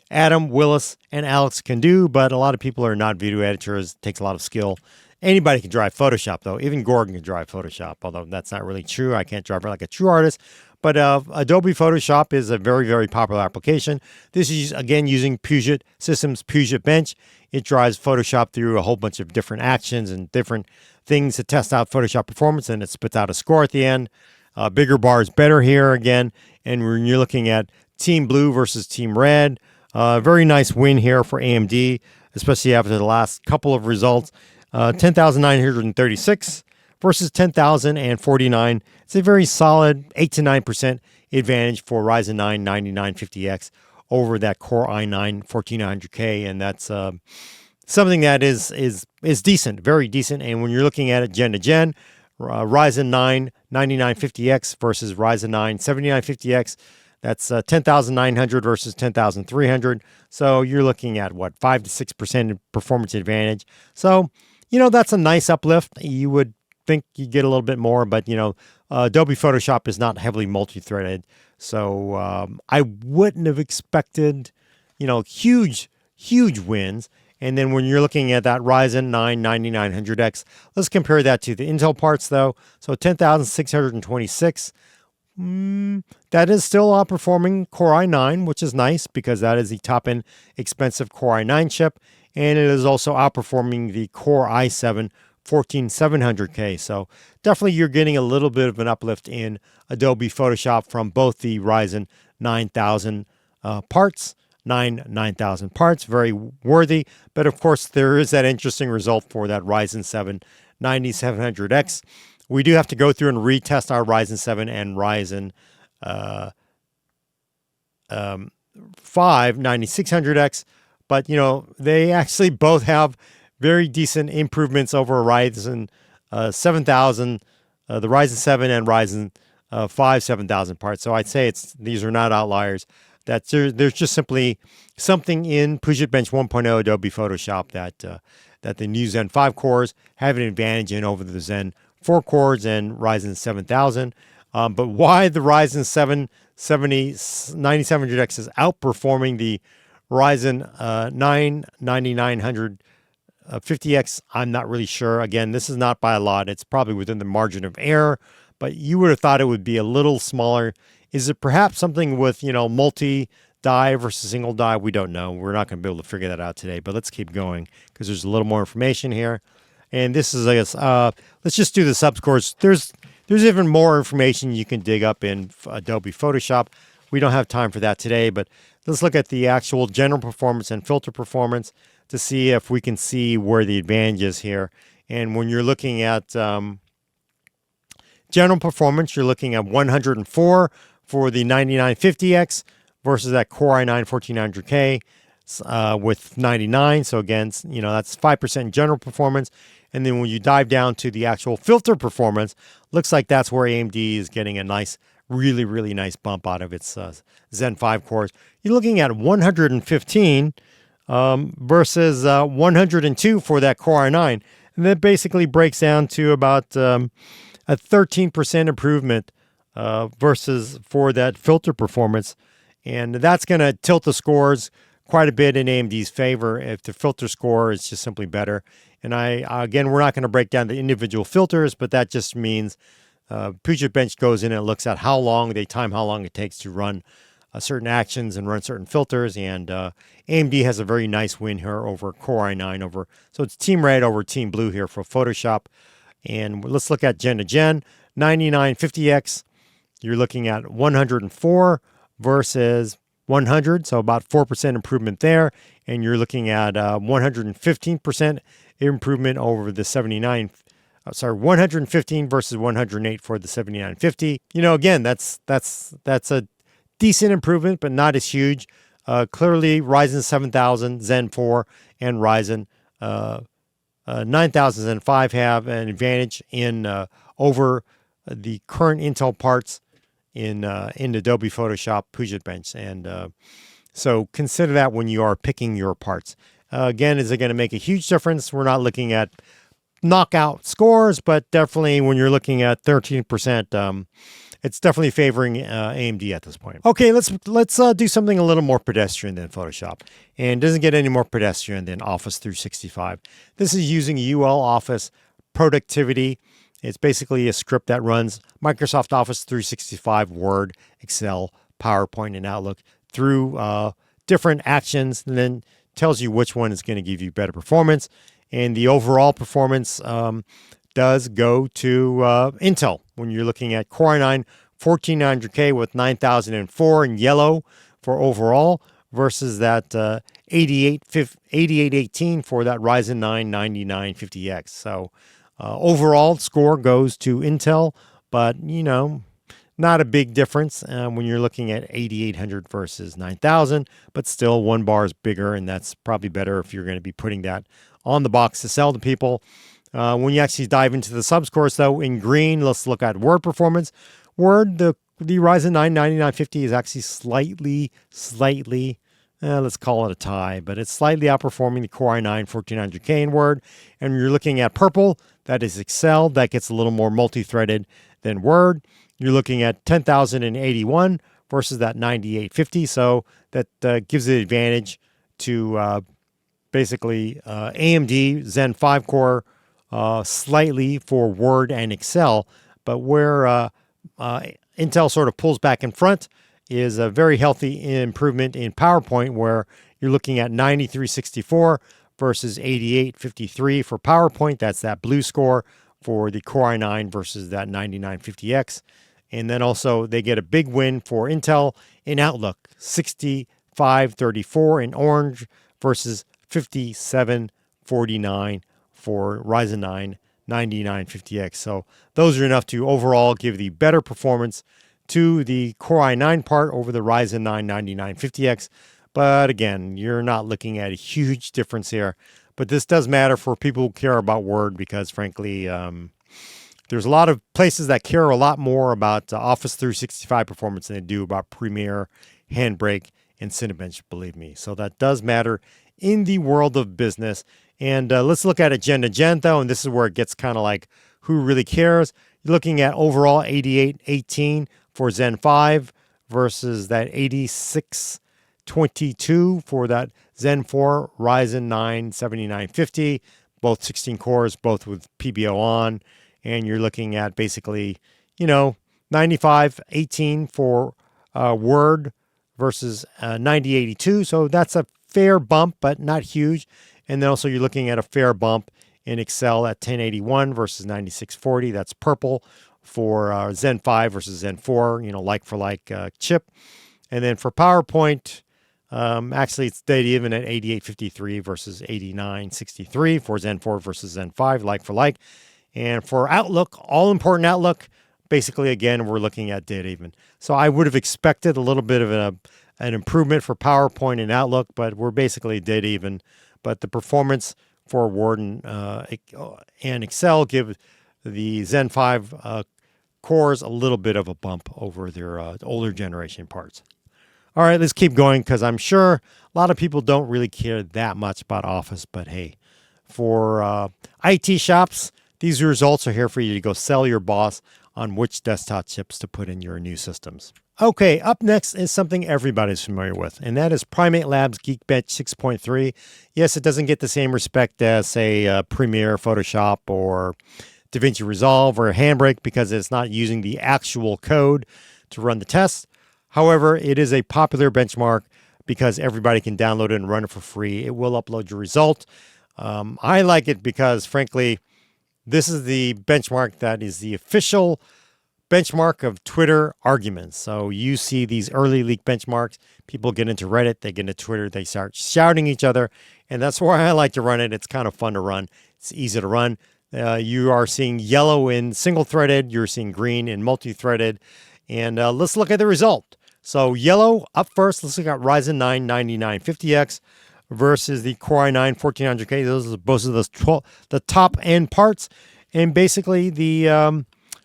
Adam, Willis, and Alex can do, but a lot of people are not video editors. It takes a lot of skill. Anybody can drive Photoshop, though. Even Gordon can drive Photoshop, although that's not really true. I can't drive it like a true artist. But Adobe Photoshop is a very, very popular application. This is, again, using Puget Systems Puget Bench. It drives Photoshop through a whole bunch of different actions and different things to test out Photoshop performance, and it spits out a score at the end. Bigger bar is better here again. And when you're looking at Team Blue versus Team Red, very nice win here for AMD, especially after the last couple of results. 10,936 versus 10,049. It's a very solid 8 to 9% advantage for Ryzen 9 9950X over that Core i9 1400K, and that's something that is decent, very decent. And when you're looking at it gen to gen, Ryzen 9 9950X versus Ryzen 9 7950X, that's 10,900 versus 10,300. So you're looking at 5 to 6% performance advantage. So that's a nice uplift. You would think you get a little bit more, but Adobe Photoshop is not heavily multi-threaded, so I wouldn't have expected huge wins. And then when you're looking at that Ryzen 9 9900X, let's compare that to the Intel parts though. So 10,626. That is still outperforming Core i9, which is nice because that is the top-end expensive Core i9 chip, and it is also outperforming the Core i7 14700K. So definitely you're getting a little bit of an uplift in Adobe Photoshop from both the Ryzen 9000 parts. 9000 parts, very worthy. But of course, there is that interesting result for that Ryzen 7 9700X. We do have to go through and retest our Ryzen 7 and Ryzen 5 9600X. But, they actually both have very decent improvements over Ryzen 7000, the Ryzen 7 and Ryzen 5 7000 parts. So I'd say these are not outliers. That there's just simply something in Puget Bench 1.0 Adobe Photoshop that the new Zen 5 cores have an advantage in over the Zen 4 cores and Ryzen 7000. But why the Ryzen 7 9700X is outperforming the Ryzen 9 9900 50X, I'm not really sure. Again, this is not by a lot. It's probably within the margin of error, but you would have thought it would be a little smaller. Is it perhaps something with, multi-die versus single die? We don't know. We're not going to be able to figure that out today, but let's keep going because there's a little more information here. And this is, I guess, let's just do the subscores. There's even more information you can dig up in Adobe Photoshop. We don't have time for that today, but let's look at the actual general performance and filter performance to see if we can see where the advantage is here. And when you're looking at general performance, you're looking at 104 for the 9950X versus that Core i9 14900K with 99. So again, that's 5% general performance. And then when you dive down to the actual filter performance, looks like that's where AMD is getting a nice, really, really nice bump out of its Zen 5 cores. You're looking at 115 versus 102 for that Core i9. And that basically breaks down to about a 13% improvement versus for that filter performance. And that's going to tilt the scores quite a bit in AMD's favor if the filter score is just simply better. And again, we're not going to break down the individual filters, but that just means Puget Bench goes in and looks at how long it takes to run certain actions and run certain filters. And AMD has a very nice win here over Core i9 so it's Team Red over Team Blue here for Photoshop. And let's look at gen to gen. 9950X, you're looking at 104 versus 100, so about 4% improvement there. And you're looking at 115% improvement over the 115 versus 108 for the 7950. Again, that's a decent improvement, but not as huge. Clearly, Ryzen 7000, Zen 4, and Ryzen 9000 Zen 5 have an advantage in over the current Intel parts in Adobe Photoshop Puget Bench. And so consider that when you are picking your parts. Again, is it going to make a huge difference? We're not looking at knockout scores, but definitely when you're looking at 13%, it's definitely favoring AMD at this point. Okay, let's do something a little more pedestrian than Photoshop, and doesn't get any more pedestrian than Office 365. This is using UL Office Productivity. It's basically a script that runs Microsoft Office 365, Word, Excel, PowerPoint, and Outlook through different actions, and then tells you which one is going to give you better performance. And the overall performance does go to Intel when you're looking at Core i9 14900K with 9004 in yellow for overall versus that 8818 for that Ryzen 9 9950X. So overall score goes to Intel, but not a big difference when you're looking at 8800 versus 9000, but still one bar is bigger, and that's probably better if you're going to be putting that on the box to sell to people. When you actually dive into the subscores, though, in green, let's look at Word performance. Word, the Ryzen 9 9950 is actually slightly, let's call it a tie, but it's slightly outperforming the Core i9 14900K in Word. And you're looking at purple, that is Excel, that gets a little more multi-threaded than Word. You're looking at 10,081 versus that 9850, so that gives the advantage to basically AMD Zen 5 core slightly for Word and Excel, but where Intel sort of pulls back in front is a very healthy improvement in PowerPoint, where you're looking at 9364 versus 8853 for PowerPoint. That's that blue score for the Core i9 versus that 9950X. And then also they get a big win for Intel in Outlook, 6534 in orange versus 5749 for Ryzen 9 9950X. So those are enough to overall give the better performance to the Core i9 part over the Ryzen 9 9950X. But again, you're not looking at a huge difference here. But this does matter for people who care about Word because, frankly, there's a lot of places that care a lot more about Office 365 performance than they do about Premiere, Handbrake, and Cinebench, believe me. So that does matter in the world of business. And let's look at it gen to gen, though, and this is where it gets kind of like who really cares. You're looking at overall 8818 for Zen 5 versus that 8622 for that Zen 4 Ryzen 9 7950. both 16 cores, both with PBO on, and you're looking at basically, 9518 for Word versus 9082. So that's a fair bump, but not huge. And then also you're looking at a fair bump in Excel at 1081 versus 9640. That's purple for Zen 5 versus Zen 4, like for like chip. And then for PowerPoint, actually it's dead even at 8853 versus 8963 for Zen 4 versus Zen 5, like for like. And for Outlook, all important Outlook, basically, again, we're looking at dead even. So I would have expected a little bit of an improvement for PowerPoint and Outlook, but we're basically dead even. But the performance for Word and Excel give the Zen 5 cores a little bit of a bump over their older generation parts. All right, let's keep going because I'm sure a lot of people don't really care that much about Office, but hey, for IT shops, these results are here for you to go sell your boss on which desktop chips to put in your new systems. Okay, up next is something everybody's familiar with, and that is Primate Labs Geekbench 6.3. Yes, it doesn't get the same respect as, say, Premiere, Photoshop, or DaVinci Resolve or Handbrake because it's not using the actual code to run the tests. However, it is a popular benchmark because everybody can download it and run it for free. It will upload your result. I like it because, frankly, this is the benchmark that is the official benchmark of Twitter arguments. So you see these early leak benchmarks. People get into Reddit, they get into Twitter, they start shouting each other. And that's why I like to run it. It's kind of fun to run. It's easy to run. You are seeing yellow in single-threaded. You're seeing green in multi-threaded. And let's look at the result. So yellow up first. Let's look at Ryzen 9 9950X versus the Core i9 1400K. Those are both of the top end parts. And basically the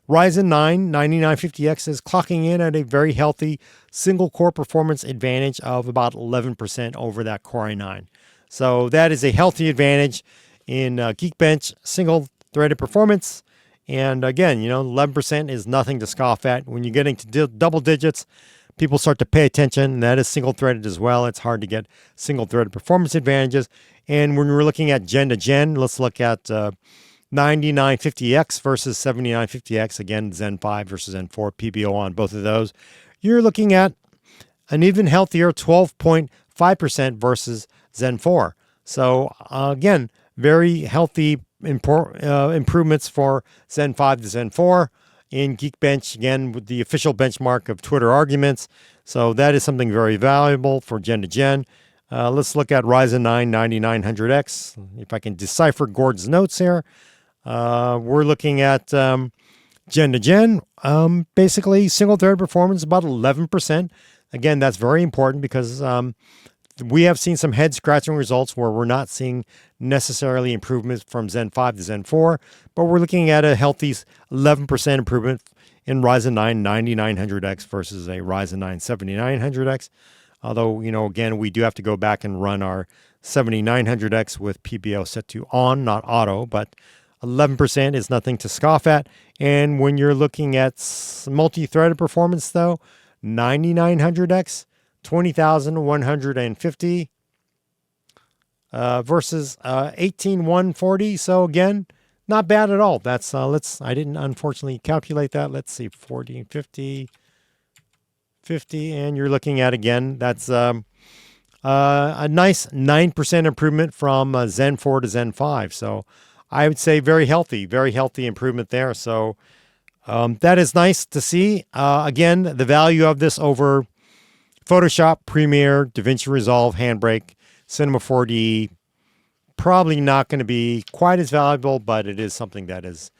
Ryzen 9 9950X is clocking in at a very healthy single core performance advantage of about 11% over that Core i9. So that is a healthy advantage in Geekbench single threaded performance. And again, 11% is nothing to scoff at. When you're getting to double digits, people start to pay attention, and that is single-threaded as well. It's hard to get single-threaded performance advantages. And when we're looking at gen-to-gen, let's look at 9950X versus 7950X. Again, Zen 5 versus Zen 4, PBO on both of those. You're looking at an even healthier 12.5% versus Zen 4. So, again, very healthy improvements for Zen 5 to Zen 4. In Geekbench, again, with the official benchmark of Twitter arguments. So that is something very valuable for gen-to-gen. Let's look at Ryzen 9 9900X. If I can decipher Gord's notes here, we're looking at gen-to-gen. Basically, single-thread performance about 11%. Again, that's very important because we have seen some head-scratching results where we're not seeing necessarily improvements from Zen 5 to Zen 4, but we're looking at a healthy 11% improvement in Ryzen 9 9900X versus a Ryzen 9 7900X. Although, again, we do have to go back and run our 7900X with PBO set to on, not auto, but 11% is nothing to scoff at. And when you're looking at multi-threaded performance, though, 9900X, 20,150 versus 18,140. So again, not bad at all. That's I didn't unfortunately calculate that. Let's see, 1450, 50, and you're looking at again. That's a nice 9% improvement from Zen 4 to Zen 5. So I would say very healthy improvement there. So that is nice to see. Again, the value of this over Photoshop, Premiere, DaVinci Resolve, Handbrake, Cinema 4D, probably not going to be quite as valuable, but it is something that is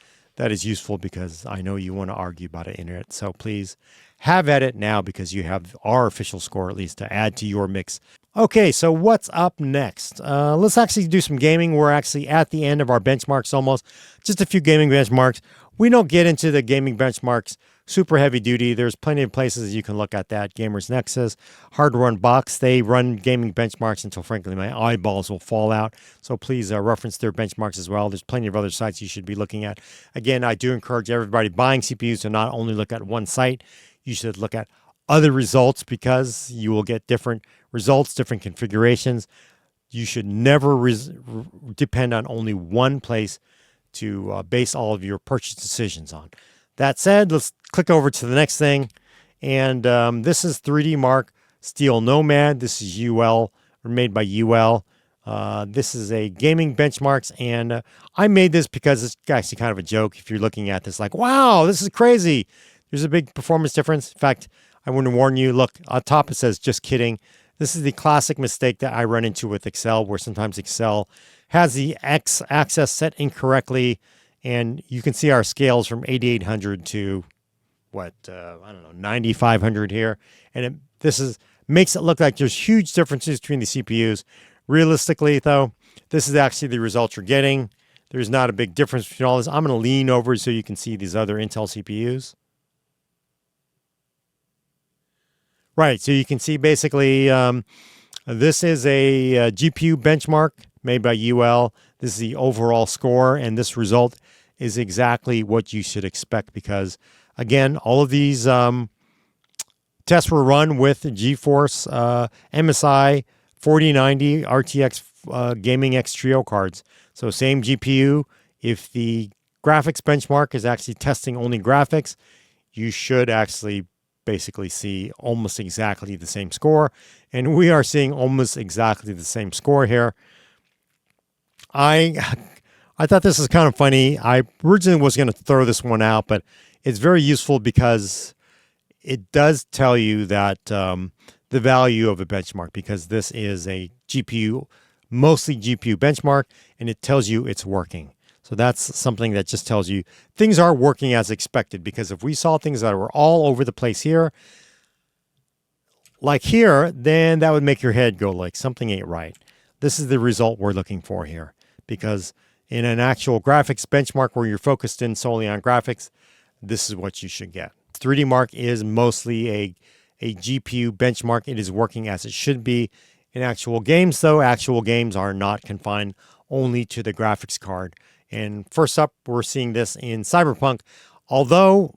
useful because I know you want to argue about it internet. So please have at it now because you have our official score at least to add to your mix. Okay, so what's up next? Let's actually do some gaming. We're actually at the end of our benchmarks almost. Just a few gaming benchmarks. We don't get into the gaming benchmarks super heavy duty. There's plenty of places you can look at that. Gamers Nexus, Hardware Unboxed, they run gaming benchmarks until, frankly, my eyeballs will fall out. So please reference their benchmarks as well. There's plenty of other sites you should be looking at. Again, I do encourage everybody buying CPUs to not only look at one site, you should look at other results because you will get different results, different configurations. you should never depend on only one place to base all of your purchase decisions on. That said, let's click over to the next thing. And this is 3D Mark Steel Nomad. This is UL, or made by UL. This is a gaming benchmarks, and I made this because it's actually kind of a joke. If you're looking at this like, wow, this is crazy. There's a big performance difference. In fact, I want to warn you, look, on top it says, just kidding. This is the classic mistake that I run into with Excel, where sometimes Excel has the X-axis set incorrectly, and you can see our scales from 8800 to, I don't know, 9500 here. And this makes it look like there's huge differences between the CPUs. Realistically, though, this is actually the results you're getting. There's not a big difference between all this. I'm going to lean over so you can see these other Intel CPUs. Right, so you can see basically this is a GPU benchmark made by UL. This is the overall score, and this result is exactly what you should expect because, again, all of these tests were run with GeForce MSI 4090 RTX Gaming X Trio cards. So same GPU. If the graphics benchmark is actually testing only graphics, you should actually basically see almost exactly the same score. And we are seeing almost exactly the same score here. I thought this was kind of funny. I originally was going to throw this one out, but it's very useful because it does tell you that the value of a benchmark, because this is a GPU, mostly GPU benchmark, and it tells you it's working. So that's something that just tells you things are working as expected, because if we saw things that were all over the place here, like here, then that would make your head go like something ain't right. This is the result we're looking for here, because in an actual graphics benchmark where you're focused in solely on graphics, this is what you should get. 3D Mark is mostly a GPU benchmark. It is working as it should be. In actual games, though, actual games are not confined only to the graphics card. And first up, we're seeing this in Cyberpunk, although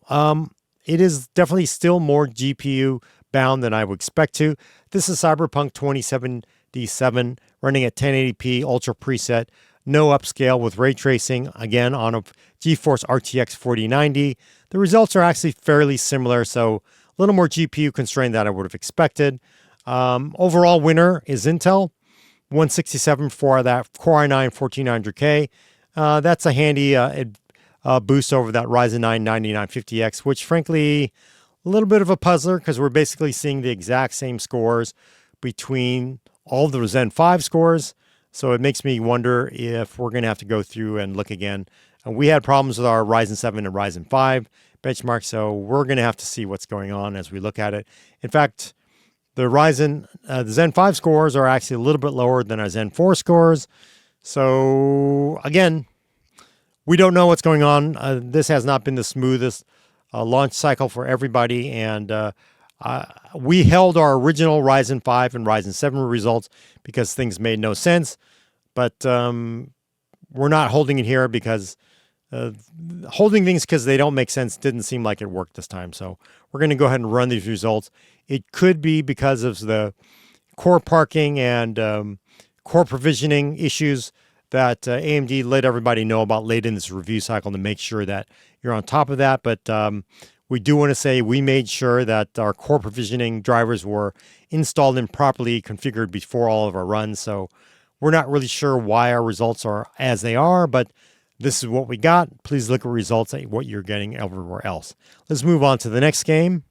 it is definitely still more GPU bound than I would expect to. This is Cyberpunk 2077 running at 1080p Ultra preset, no upscale with ray tracing, again on a GeForce RTX 4090. The results are actually fairly similar, so a little more GPU constrained than I would have expected. Overall winner is Intel, 167 for that Core i9 14900K. That's a handy boost over that Ryzen 9 9950X, which frankly, a little bit of a puzzler because we're basically seeing the exact same scores between all of the Zen 5 scores. So it makes me wonder if we're going to have to go through and look again. And we had problems with our Ryzen 7 and Ryzen 5 benchmark, so we're going to have to see what's going on as we look at it. In fact, the Zen 5 scores are actually a little bit lower than our Zen 4 scores. So again, we don't know what's going on. This has not been the smoothest launch cycle for everybody. And we held our original Ryzen 5 and Ryzen 7 results because things made no sense. But we're not holding it here because holding things because they don't make sense didn't seem like it worked this time. So we're going to go ahead and run these results. It could be because of the core parking and core provisioning issues that AMD let everybody know about late in this review cycle to make sure that you're on top of that. But we do want to say we made sure that our core provisioning drivers were installed and properly configured before all of our runs. So we're not really sure why our results are as they are, but this is what we got. Please look at results at what you're getting everywhere else. Let's move on to the next game.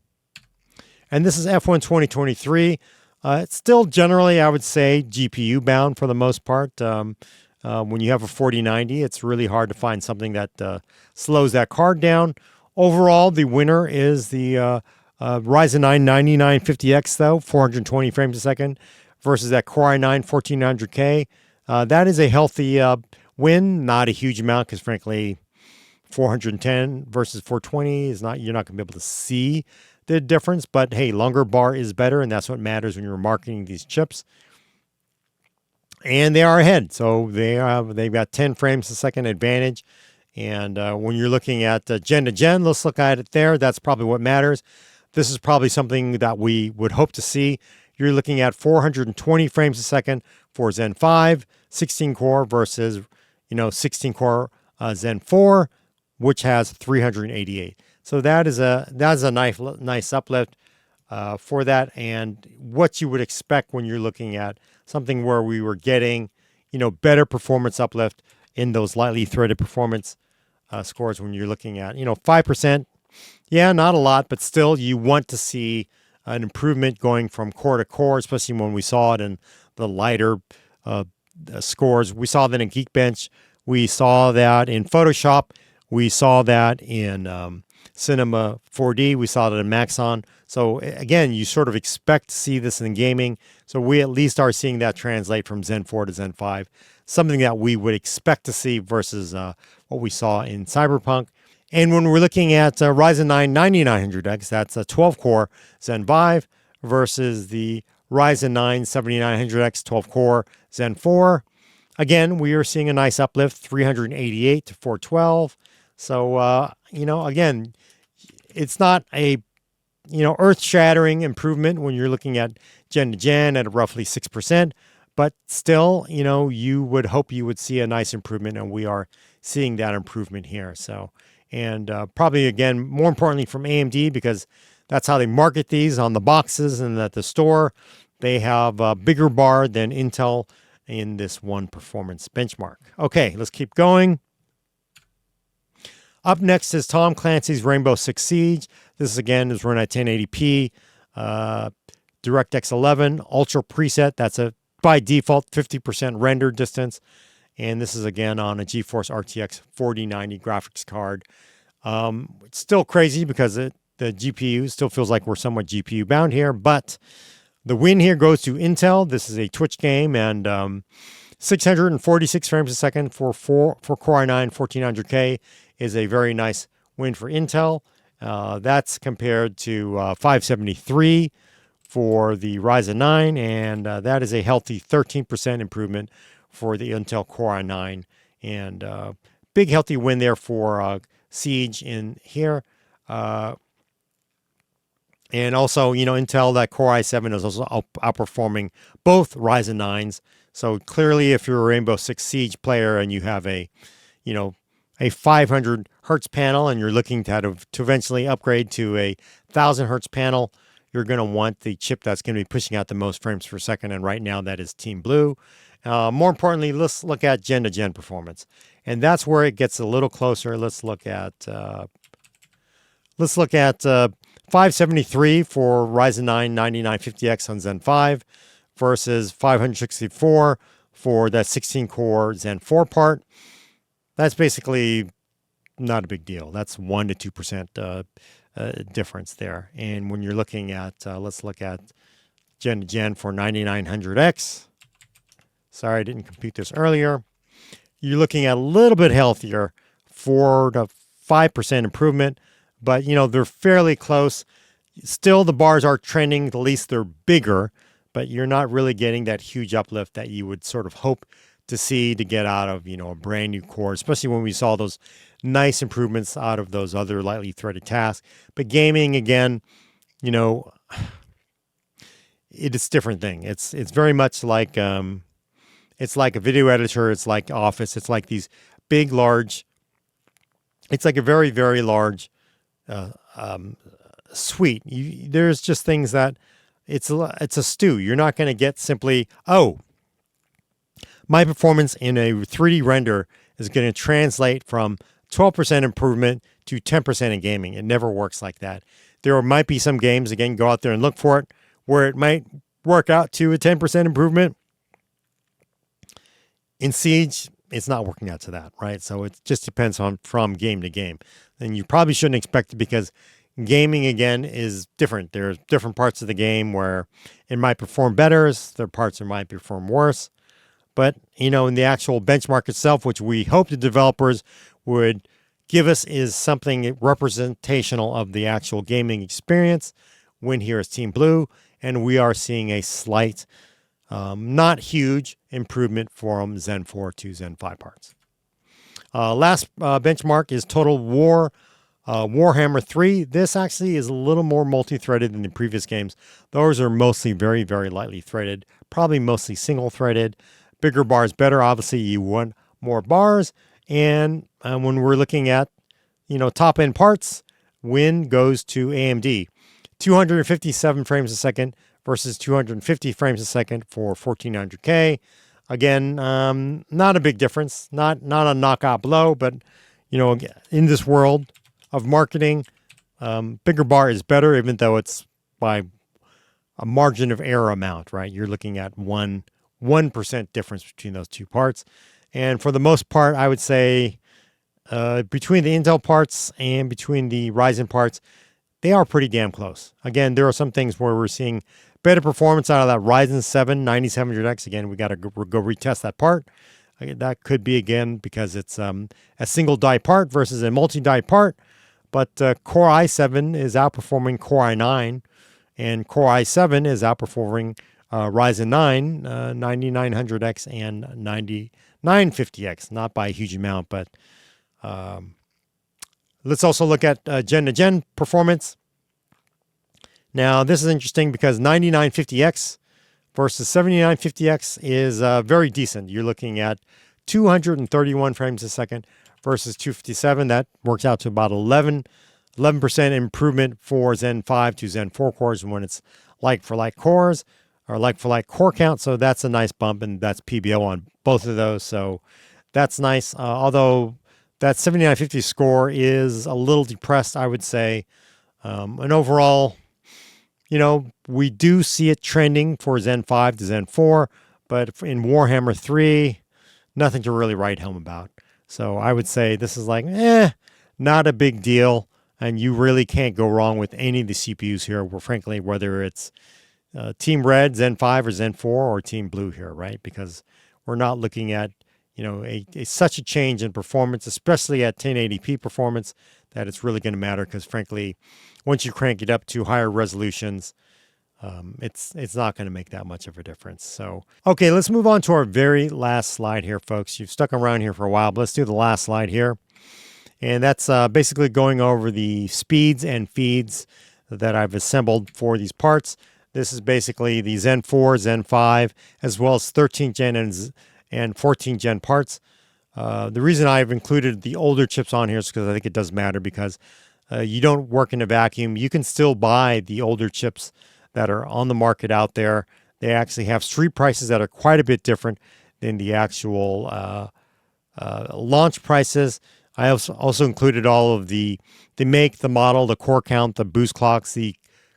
And this is F1 2023. It's still generally, I would say, GPU bound for the most part. When you have a 4090, it's really hard to find something that slows that card down. Overall, the winner is the Ryzen 9 9950X, though, 420 frames a second, versus that Core i9 14900K. That is a healthy win, not a huge amount, because frankly, 410 versus 420 is not, you're not going to be able to see the difference. But hey, longer bar is better, and that's what matters when you're marketing these chips. And they are ahead, so they've got 10 frames a second advantage. And when you're looking at gen to gen, let's look at it there. That's probably what matters. This is probably something that we would hope to see. You're looking at 420 frames a second for Zen 5, 16 core versus 16 core Zen 4, which has 388. So that's a nice uplift for that, and what you would expect when you're looking at something where we were getting better performance uplift in those lightly threaded performance scores. When you're looking at 5%, yeah, not a lot, but still you want to see an improvement going from core to core, especially when we saw it in the lighter scores. We saw that in Geekbench. We saw that in Photoshop. We saw that in Cinema 4D. We saw that in Maxon. So again, you sort of expect to see this in gaming. So we at least are seeing that translate from Zen 4 to Zen 5, something that we would expect to see versus what we saw in Cyberpunk. And when we're looking at Ryzen 9 9900X, that's a 12-core Zen 5 versus the Ryzen 9 7900X 12-core Zen 4. Again, we are seeing a nice uplift, 388 to 412. So, again, it's not a, earth-shattering improvement when you're looking at gen to gen at roughly 6%. But still, you would hope you would see a nice improvement, and we are seeing that improvement here. So, and probably, again, more importantly from AMD, because that's how they market these on the boxes and at the store. They have a bigger bar than Intel in this one performance benchmark. Okay, let's keep going. Up next is Tom Clancy's Rainbow Six Siege. This again is run at 1080p, DirectX 11 Ultra preset. That's a by default 50% render distance, and this is again on a GeForce RTX 4090 graphics card. It's still crazy because the GPU still feels like we're somewhat GPU bound here, but the win here goes to Intel. This is a Twitch game, and 646 frames a second for Core i9 1400K is a very nice win for Intel. That's compared to 573 for the Ryzen 9, and that is a healthy 13% improvement for the Intel Core i9. And big healthy win there for Siege in here. And also, Intel, that Core i7 is also outperforming both Ryzen 9s. So clearly, if you're a Rainbow Six Siege player and you have a 500 hertz panel and you're looking to eventually upgrade to a 1000 hertz panel, you're going to want the chip that's going to be pushing out the most frames per second. And right now, that is Team Blue. More importantly, let's look at gen-to-gen performance, and that's where it gets a little closer. Let's look at 573 for Ryzen 9 9950X on Zen 5 versus 564 for that 16-core Zen 4 part. That's basically not a big deal. That's 1 to 2% difference there. And when you're looking at, let's look at gen to gen for 9900X. Sorry, I didn't compute this earlier. You're looking at a little bit healthier, 4 to 5% improvement, but they're fairly close. Still, the bars are trending. At least they're bigger, but you're not really getting that huge uplift that you would sort of hope to see to get out of a brand new core, especially when we saw those nice improvements out of those other lightly threaded tasks. But gaming, again, it is a different thing. It's very much like it's like a video editor. It's like Office. It's like these big, large. It's like a very, very large suite. There's just things that it's a stew. You're not going to get simply, my performance in a 3D render is going to translate from 12% improvement to 10% in gaming. It never works like that. There might be some games, again, go out there and look for it, where it might work out to a 10% improvement. In Siege, it's not working out to that, right? So it just depends on from game to game. And you probably shouldn't expect it, because gaming, again, is different. There's different parts of the game where it might perform better. There are parts that might perform worse. But, in the actual benchmark itself, which we hope the developers would give us, is something representational of the actual gaming experience. Win here is Team Blue, and we are seeing a slight, not huge, improvement from Zen 4 to Zen 5 parts. Last benchmark is Total War Warhammer 3, this actually is a little more multi-threaded than the previous games. Those are mostly very, very lightly threaded, probably mostly single-threaded. Bigger bars better. Obviously, you want more bars. And when we're looking at, top-end parts, win goes to AMD. 257 frames a second versus 250 frames a second for 1400K. Again, not a big difference, not a knockout blow, but in this world of marketing, bigger bar is better, even though it's by a margin of error amount, right? You're looking at 1% difference between those two parts. And for the most part, I would say between the Intel parts and between the Ryzen parts, they are pretty damn close. Again, there are some things where we're seeing better performance out of that Ryzen 7 9700X. Again, we got to go retest that part. That could be, again, because it's a single die part versus a multi-die part. But Core i7 is outperforming Core i9, and Core i7 is outperforming Ryzen 9 9900X and 9950X. Not by a huge amount, but let's also look at gen-to-gen performance. Now, this is interesting because 9950X versus 7950X is very decent. You're looking at 231 frames a second versus 257. That works out to about 11% improvement for Zen 5 to Zen 4 cores when it's like-for-like cores or like-for-like core count. So that's a nice bump, and that's PBO on both of those. So that's nice. Although that 7950 score is a little depressed, I would say. And overall, we do see it trending for Zen 5 to Zen 4, but in Warhammer 3, nothing to really write home about. So I would say this is not a big deal, and you really can't go wrong with any of the CPUs here, frankly, whether it's Team Red, Zen 5, or Zen 4, or Team Blue here, right? Because we're not looking at, such a change in performance, especially at 1080p performance, that it's really going to matter because, frankly, once you crank it up to higher resolutions, it's not going to make that much of a difference. So, okay, let's move on to our very last slide here, folks. You've stuck around here for a while, but let's do the last slide here. And that's basically going over the speeds and feeds that I've assembled for these parts. This is basically the Zen 4, Zen 5, as well as 13th gen and 14th gen parts. The reason I've included the older chips on here is because I think it does matter, because you don't work in a vacuum. You can still buy the older chips that are on the market out there. They actually have street prices that are quite a bit different than the actual launch prices. I also included all of the make, the model, the core count, the boost clocks, the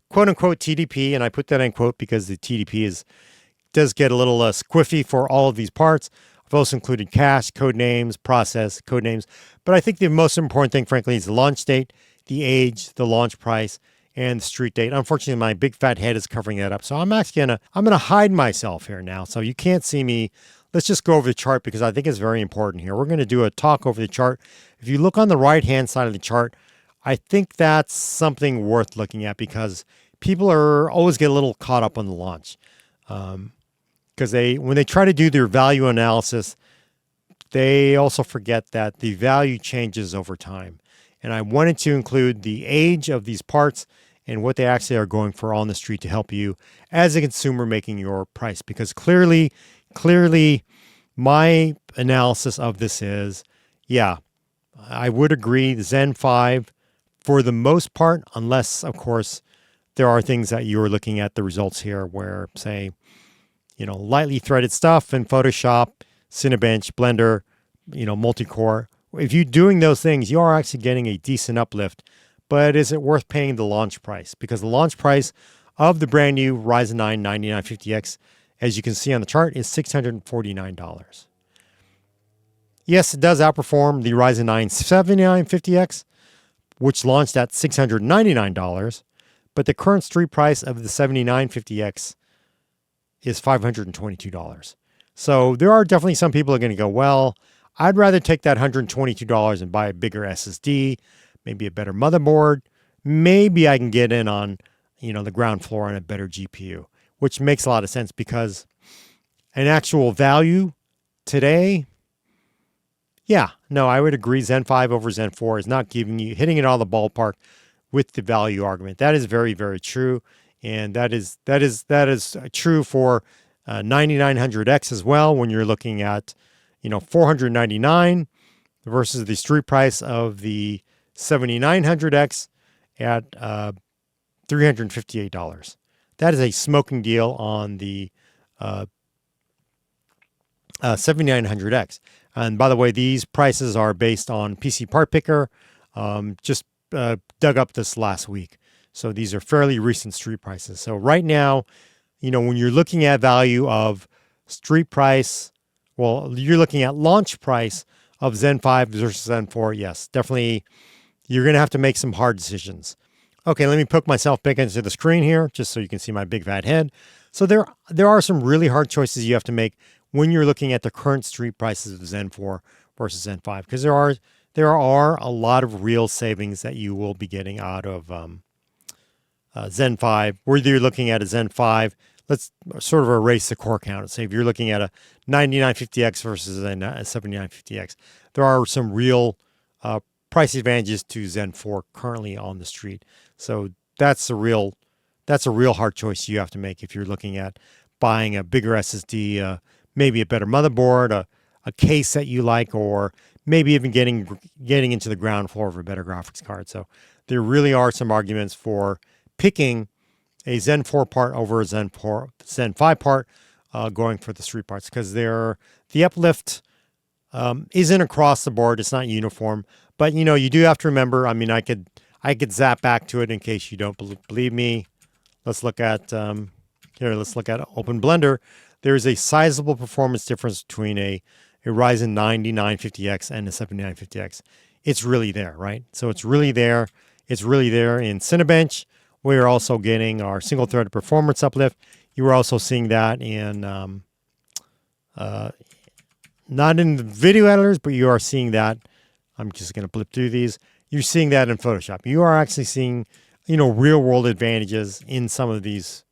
quote-unquote TDP, and I put that in quote because the TDP does get a little squiffy for all of these parts. I've also included cache, code names, process, code names. But I think the most important thing, frankly, is the launch date, the age, the launch price, and the street date. Unfortunately, my big fat head is covering that up. So I'm actually gonna hide myself here now. So you can't see me. Let's just go over the chart because I think it's very important here. We're going to do a talk over the chart. If you look on the right-hand side of the chart, I think that's something worth looking at because people always get a little caught up on the launch. Because when they try to do their value analysis, they also forget that the value changes over time. And I wanted to include the age of these parts and what they actually are going for on the street to help you as a consumer making your price. Because clearly, my analysis of this is, I would agree the Zen 5 for the most part, unless, of course, there are things that you're looking at the results here where, say, lightly threaded stuff in Photoshop, Cinebench, Blender, multi-core. If you're doing those things, you are actually getting a decent uplift. But is it worth paying the launch price? Because the launch price of the brand new Ryzen 9 9950X, as you can see on the chart, is $649. Yes, it does outperform the Ryzen 9 7950X, which launched at $699. But the current street price of the 7950X is $522. So there are definitely some people who are going to go, well, I'd rather take that $122 and buy a bigger SSD, maybe a better motherboard. Maybe I can get in on, the ground floor on a better GPU, which makes a lot of sense because an actual value today, Yeah, no, I would agree. Zen 5 over Zen 4 is not hitting it out of the ballpark with the value argument. That is very, very true. And that is true for 9900X as well when you're looking at, 499 versus the street price of the 7900X at $358. That is a smoking deal on the 7900X. And by the way, these prices are based on PC Part Picker. Just dug up this last week. So these are fairly recent street prices. So right now, when you're looking at value of street price, well, you're looking at launch price of Zen 5 versus Zen 4. Yes, definitely you're going to have to make some hard decisions. Okay, let me poke myself back into the screen here just so you can see my big fat head. So there are some really hard choices you have to make when you're looking at the current street prices of Zen 4 versus Zen 5, because there are a lot of real savings that you will be getting out of Zen 5. Whether you're looking at a Zen 5, let's sort of erase the core count and say if you're looking at a 9950X versus a 7950X, there are some real price advantages to Zen 4 currently on the street. So that's a real hard choice you have to make if you're looking at buying a bigger SSD, maybe a better motherboard, a case that you like, or maybe even getting into the ground floor of a better graphics card. So there really are some arguments for picking a Zen 4 part over a Zen 5 part, going for the street parts, because the uplift isn't across the board. It's not uniform, but you do have to remember. I mean, I could zap back to it in case you don't believe me. Let's look at Let's look at Open Blender. There is a sizable performance difference between a Ryzen 9950X and a 7950X. It's really there, right? So it's really there. It's really there in Cinebench. We are also getting our single-threaded performance uplift. You are also seeing that in, not in the video editors, but you are seeing that. I'm just going to blip through these. You're seeing that in Photoshop. You are actually seeing, real-world advantages in some of these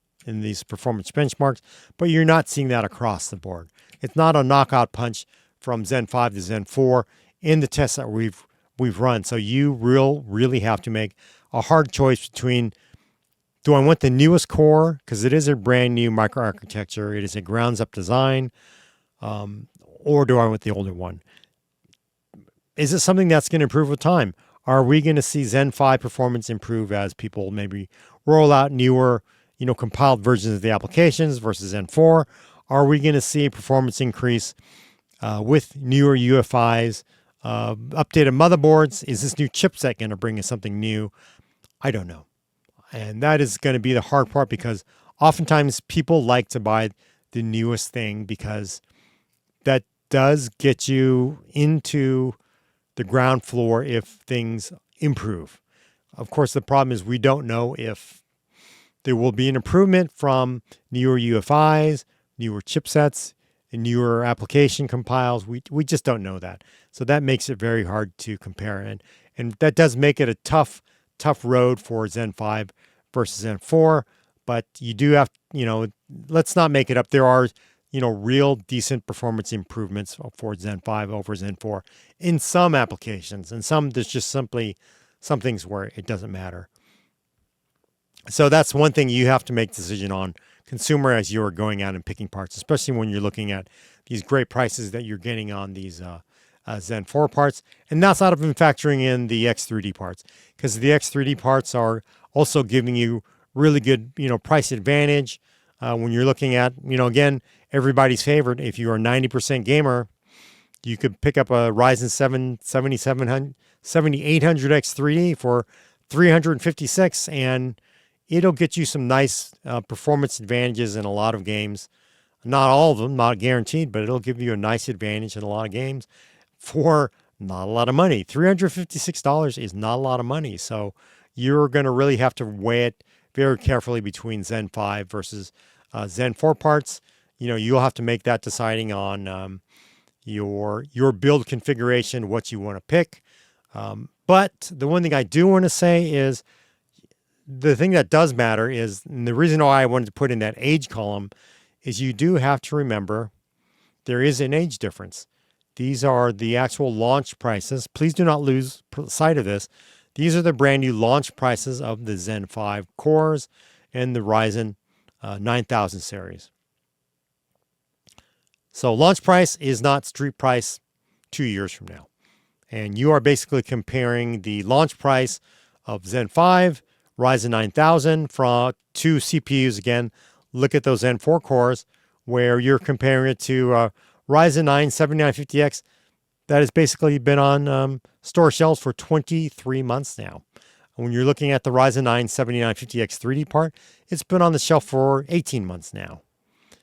performance benchmarks, but you're not seeing that across the board. It's not a knockout punch from Zen 5 to Zen 4 in the tests that we've run. So you really have to make a hard choice between, do I want the newest core, because it is a brand new microarchitecture, it is a grounds up design, or do I want the older one? Is it something that's going to improve with time? Are we going to see Zen 5 performance improve as people maybe roll out newer, compiled versions of the applications versus Zen 4? Are we going to see a performance increase with newer UEFIs, updated motherboards? Is this new chipset going to bring us something new? I don't know. And that is going to be the hard part, because oftentimes people like to buy the newest thing because that does get you into the ground floor if things improve. Of course, the problem is we don't know if there will be an improvement from newer UEFIs, newer chipsets, and newer application compiles. We just don't know that. So that makes it very hard to compare. And that does make it a tough road for Zen 5 versus Zen 4. But you do have, let's not make it up. There are, real decent performance improvements for Zen 5 over Zen 4 in some applications. And some, there's just simply some things where it doesn't matter. So that's one thing you have to make a decision on, consumer, as you're going out and picking parts, especially when you're looking at these great prices that you're getting on these Zen 4 parts. And that's not even factoring in the X3D parts, because the X3D parts are also giving you really good, price advantage when you're looking at, again, everybody's favorite. If you are a 90% gamer, you could pick up a Ryzen 7 7800X 3D for $356, and it'll get you some nice performance advantages in a lot of games. Not all of them, not guaranteed, but it'll give you a nice advantage in a lot of games for not a lot of money. $356 is not a lot of money. So you're going to really have to weigh it very carefully between Zen 5 versus Zen 4 parts. You'll have to make that deciding on your build configuration, what you want to pick. But the one thing I do want to say is, the thing that does matter is, and the reason why I wanted to put in that age column, is you do have to remember there is an age difference. These are the actual launch prices. Please do not lose sight of this. These are the brand new launch prices of the Zen 5 cores and the Ryzen 9000 series. So launch price is not street price 2 years from now. And you are basically comparing the launch price of Zen 5, Ryzen 9000 from two CPUs. Again, look at those Zen 4 cores where you're comparing it to Ryzen 9 7950X that has basically been on store shelves for 23 months now. When you're looking at the Ryzen 9 7950X 3D part, it's been on the shelf for 18 months now.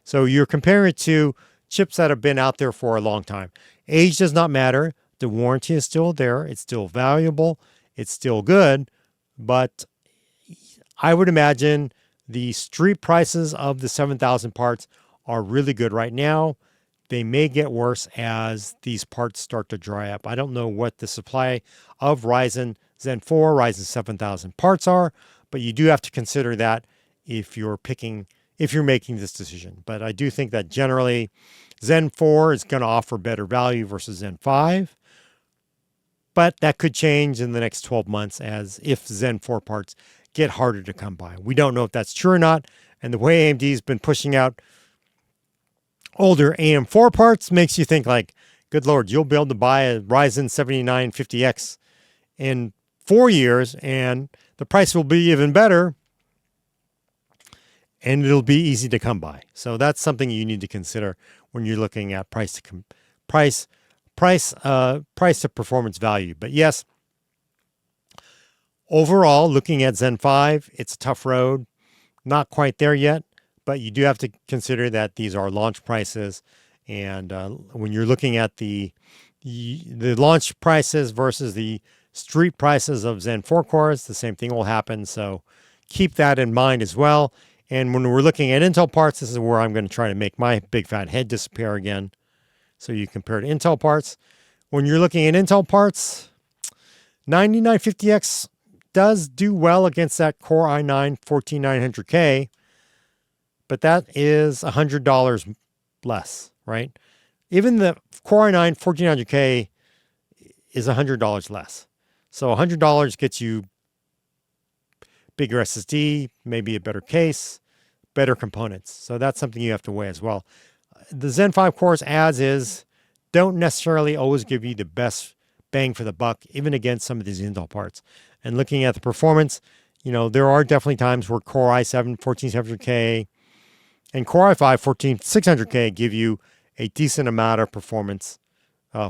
So you're comparing it to chips that have been out there for a long time. Age does not matter. The warranty is still there. It's still valuable. It's still good. But I would imagine the street prices of the 7,000 parts are really good right now. They may get worse as these parts start to dry up. I don't know what the supply of Ryzen Zen 4, Ryzen 7000 parts are, but you do have to consider that if you're making this decision. But I do think that generally Zen 4 is going to offer better value versus Zen 5. But that could change in the next 12 months as if Zen 4 parts get harder to come by. We don't know if that's true or not. And the way AMD's been pushing out older AM4 parts makes you think like, good Lord, you'll be able to buy a Ryzen 7950X in 4 years and the price will be even better and it'll be easy to come by. So that's something you need to consider when you're looking at price to performance value. But yes, overall, looking at Zen 5, it's a tough road. Not quite there yet, but you do have to consider that these are launch prices. And when you're looking at the launch prices versus the street prices of Zen 4 cores, the same thing will happen. So keep that in mind as well. And when we're looking at Intel parts, this is where I'm going to try to make my big fat head disappear again. So you compare to Intel parts. When you're looking at Intel parts, 9950X does do well against that Core i9 14900K, but that is $100 less, right? Even the Core i9 14900K is $100 less. So $100 gets you bigger SSD, maybe a better case, better components. So that's something you have to weigh as well. The Zen 5 cores as is don't necessarily always give you the best bang for the buck, even against some of these Intel parts. And looking at the performance, there are definitely times where Core i7 14700K and Core i5 14600K give you a decent amount of performance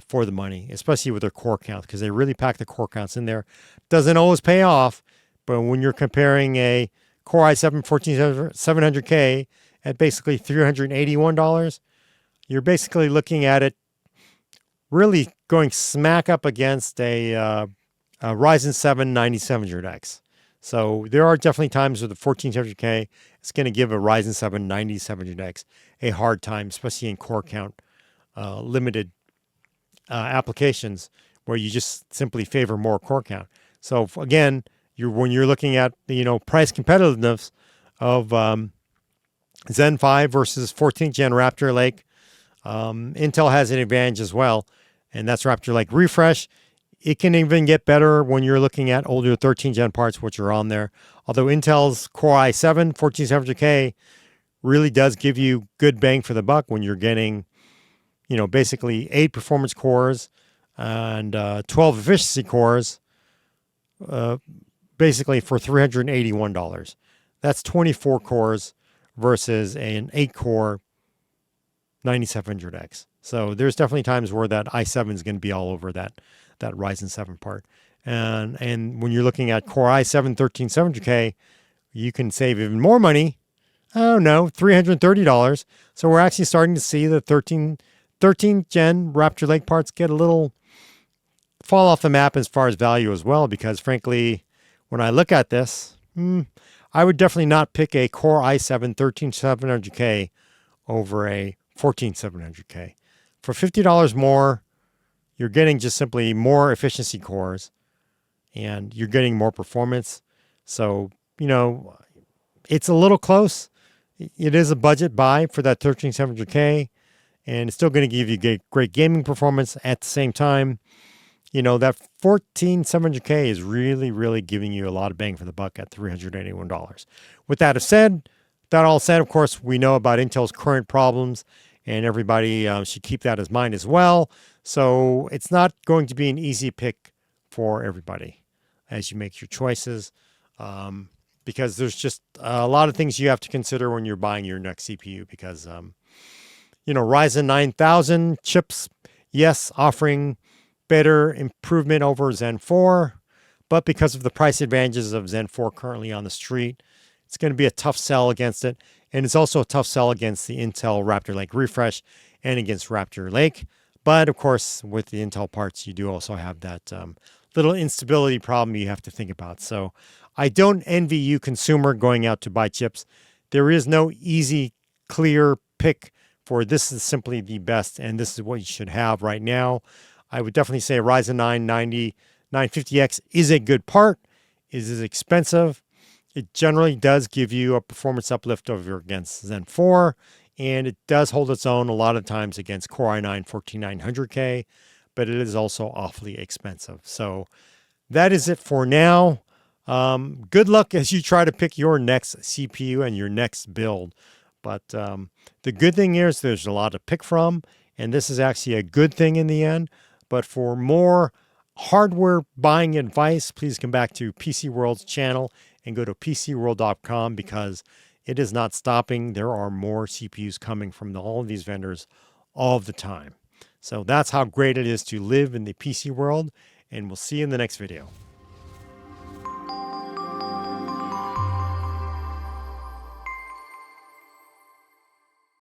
for the money, especially with their core count, because they really pack the core counts in there. Doesn't always pay off, but when you're comparing a Core i7 14700K at basically $381, you're basically looking at it really going smack up against a Ryzen 7 9700X. So there are definitely times with the 14700K, it's going to give a Ryzen 7 9700X a hard time, especially in core count limited applications where you just simply favor more core count. So again, when you're looking at price competitiveness of Zen 5 versus 14th Gen Raptor Lake, Intel has an advantage as well, and that's Raptor Lake Refresh. It can even get better when you're looking at older 13th Gen parts, which are on there. Although Intel's Core i7 14700K really does give you good bang for the buck when you're getting, basically 8 performance cores and 12 efficiency cores, basically for $381. That's 24 cores versus an 8-core 9700X. So there's definitely times where that i7 is going to be all over that Ryzen 7 part. And when you're looking at Core i7 13700K, you can save even more money. Oh no, $330. So we're actually starting to see the 13th Gen Raptor Lake parts get a little fall off the map as far as value as well, because frankly, when I look at this, I would definitely not pick a Core i7 13700K over a 14700K. For $50 more, you're getting just simply more efficiency cores and you're getting more performance. So, it's a little close. It is a budget buy for that 13700K. and it's still going to give you great gaming performance at the same time. That 14700K is really, really giving you a lot of bang for the buck at $381. With that all said, of course, we know about Intel's current problems, and everybody should keep that in mind as well. So it's not going to be an easy pick for everybody as you make your choices, because there's just a lot of things you have to consider when you're buying your next CPU, because, Ryzen 9000 chips, yes, offering better improvement over Zen 4, but because of the price advantages of Zen 4 currently on the street, it's going to be a tough sell against it. And it's also a tough sell against the Intel Raptor Lake refresh and against Raptor Lake. But of course, with the Intel parts, you do also have that little instability problem you have to think about. So I don't envy you, consumer, going out to buy chips. There is no easy, clear pick for this is simply the best, and this is what you should have right now. I would definitely say Ryzen 9 950X is a good part. It is expensive. It generally does give you a performance uplift over against Zen 4, and it does hold its own a lot of times against Core i9 14900K, but it is also awfully expensive. So that is it for now. Good luck as you try to pick your next CPU and your next build. But the good thing is there's a lot to pick from, and this is actually a good thing in the end. But for more hardware buying advice, please come back to PC World's channel and go to PCWorld.com, because it is not stopping. There are more CPUs coming from all of these vendors all the time. So that's how great it is to live in the PC world, and we'll see you in the next video.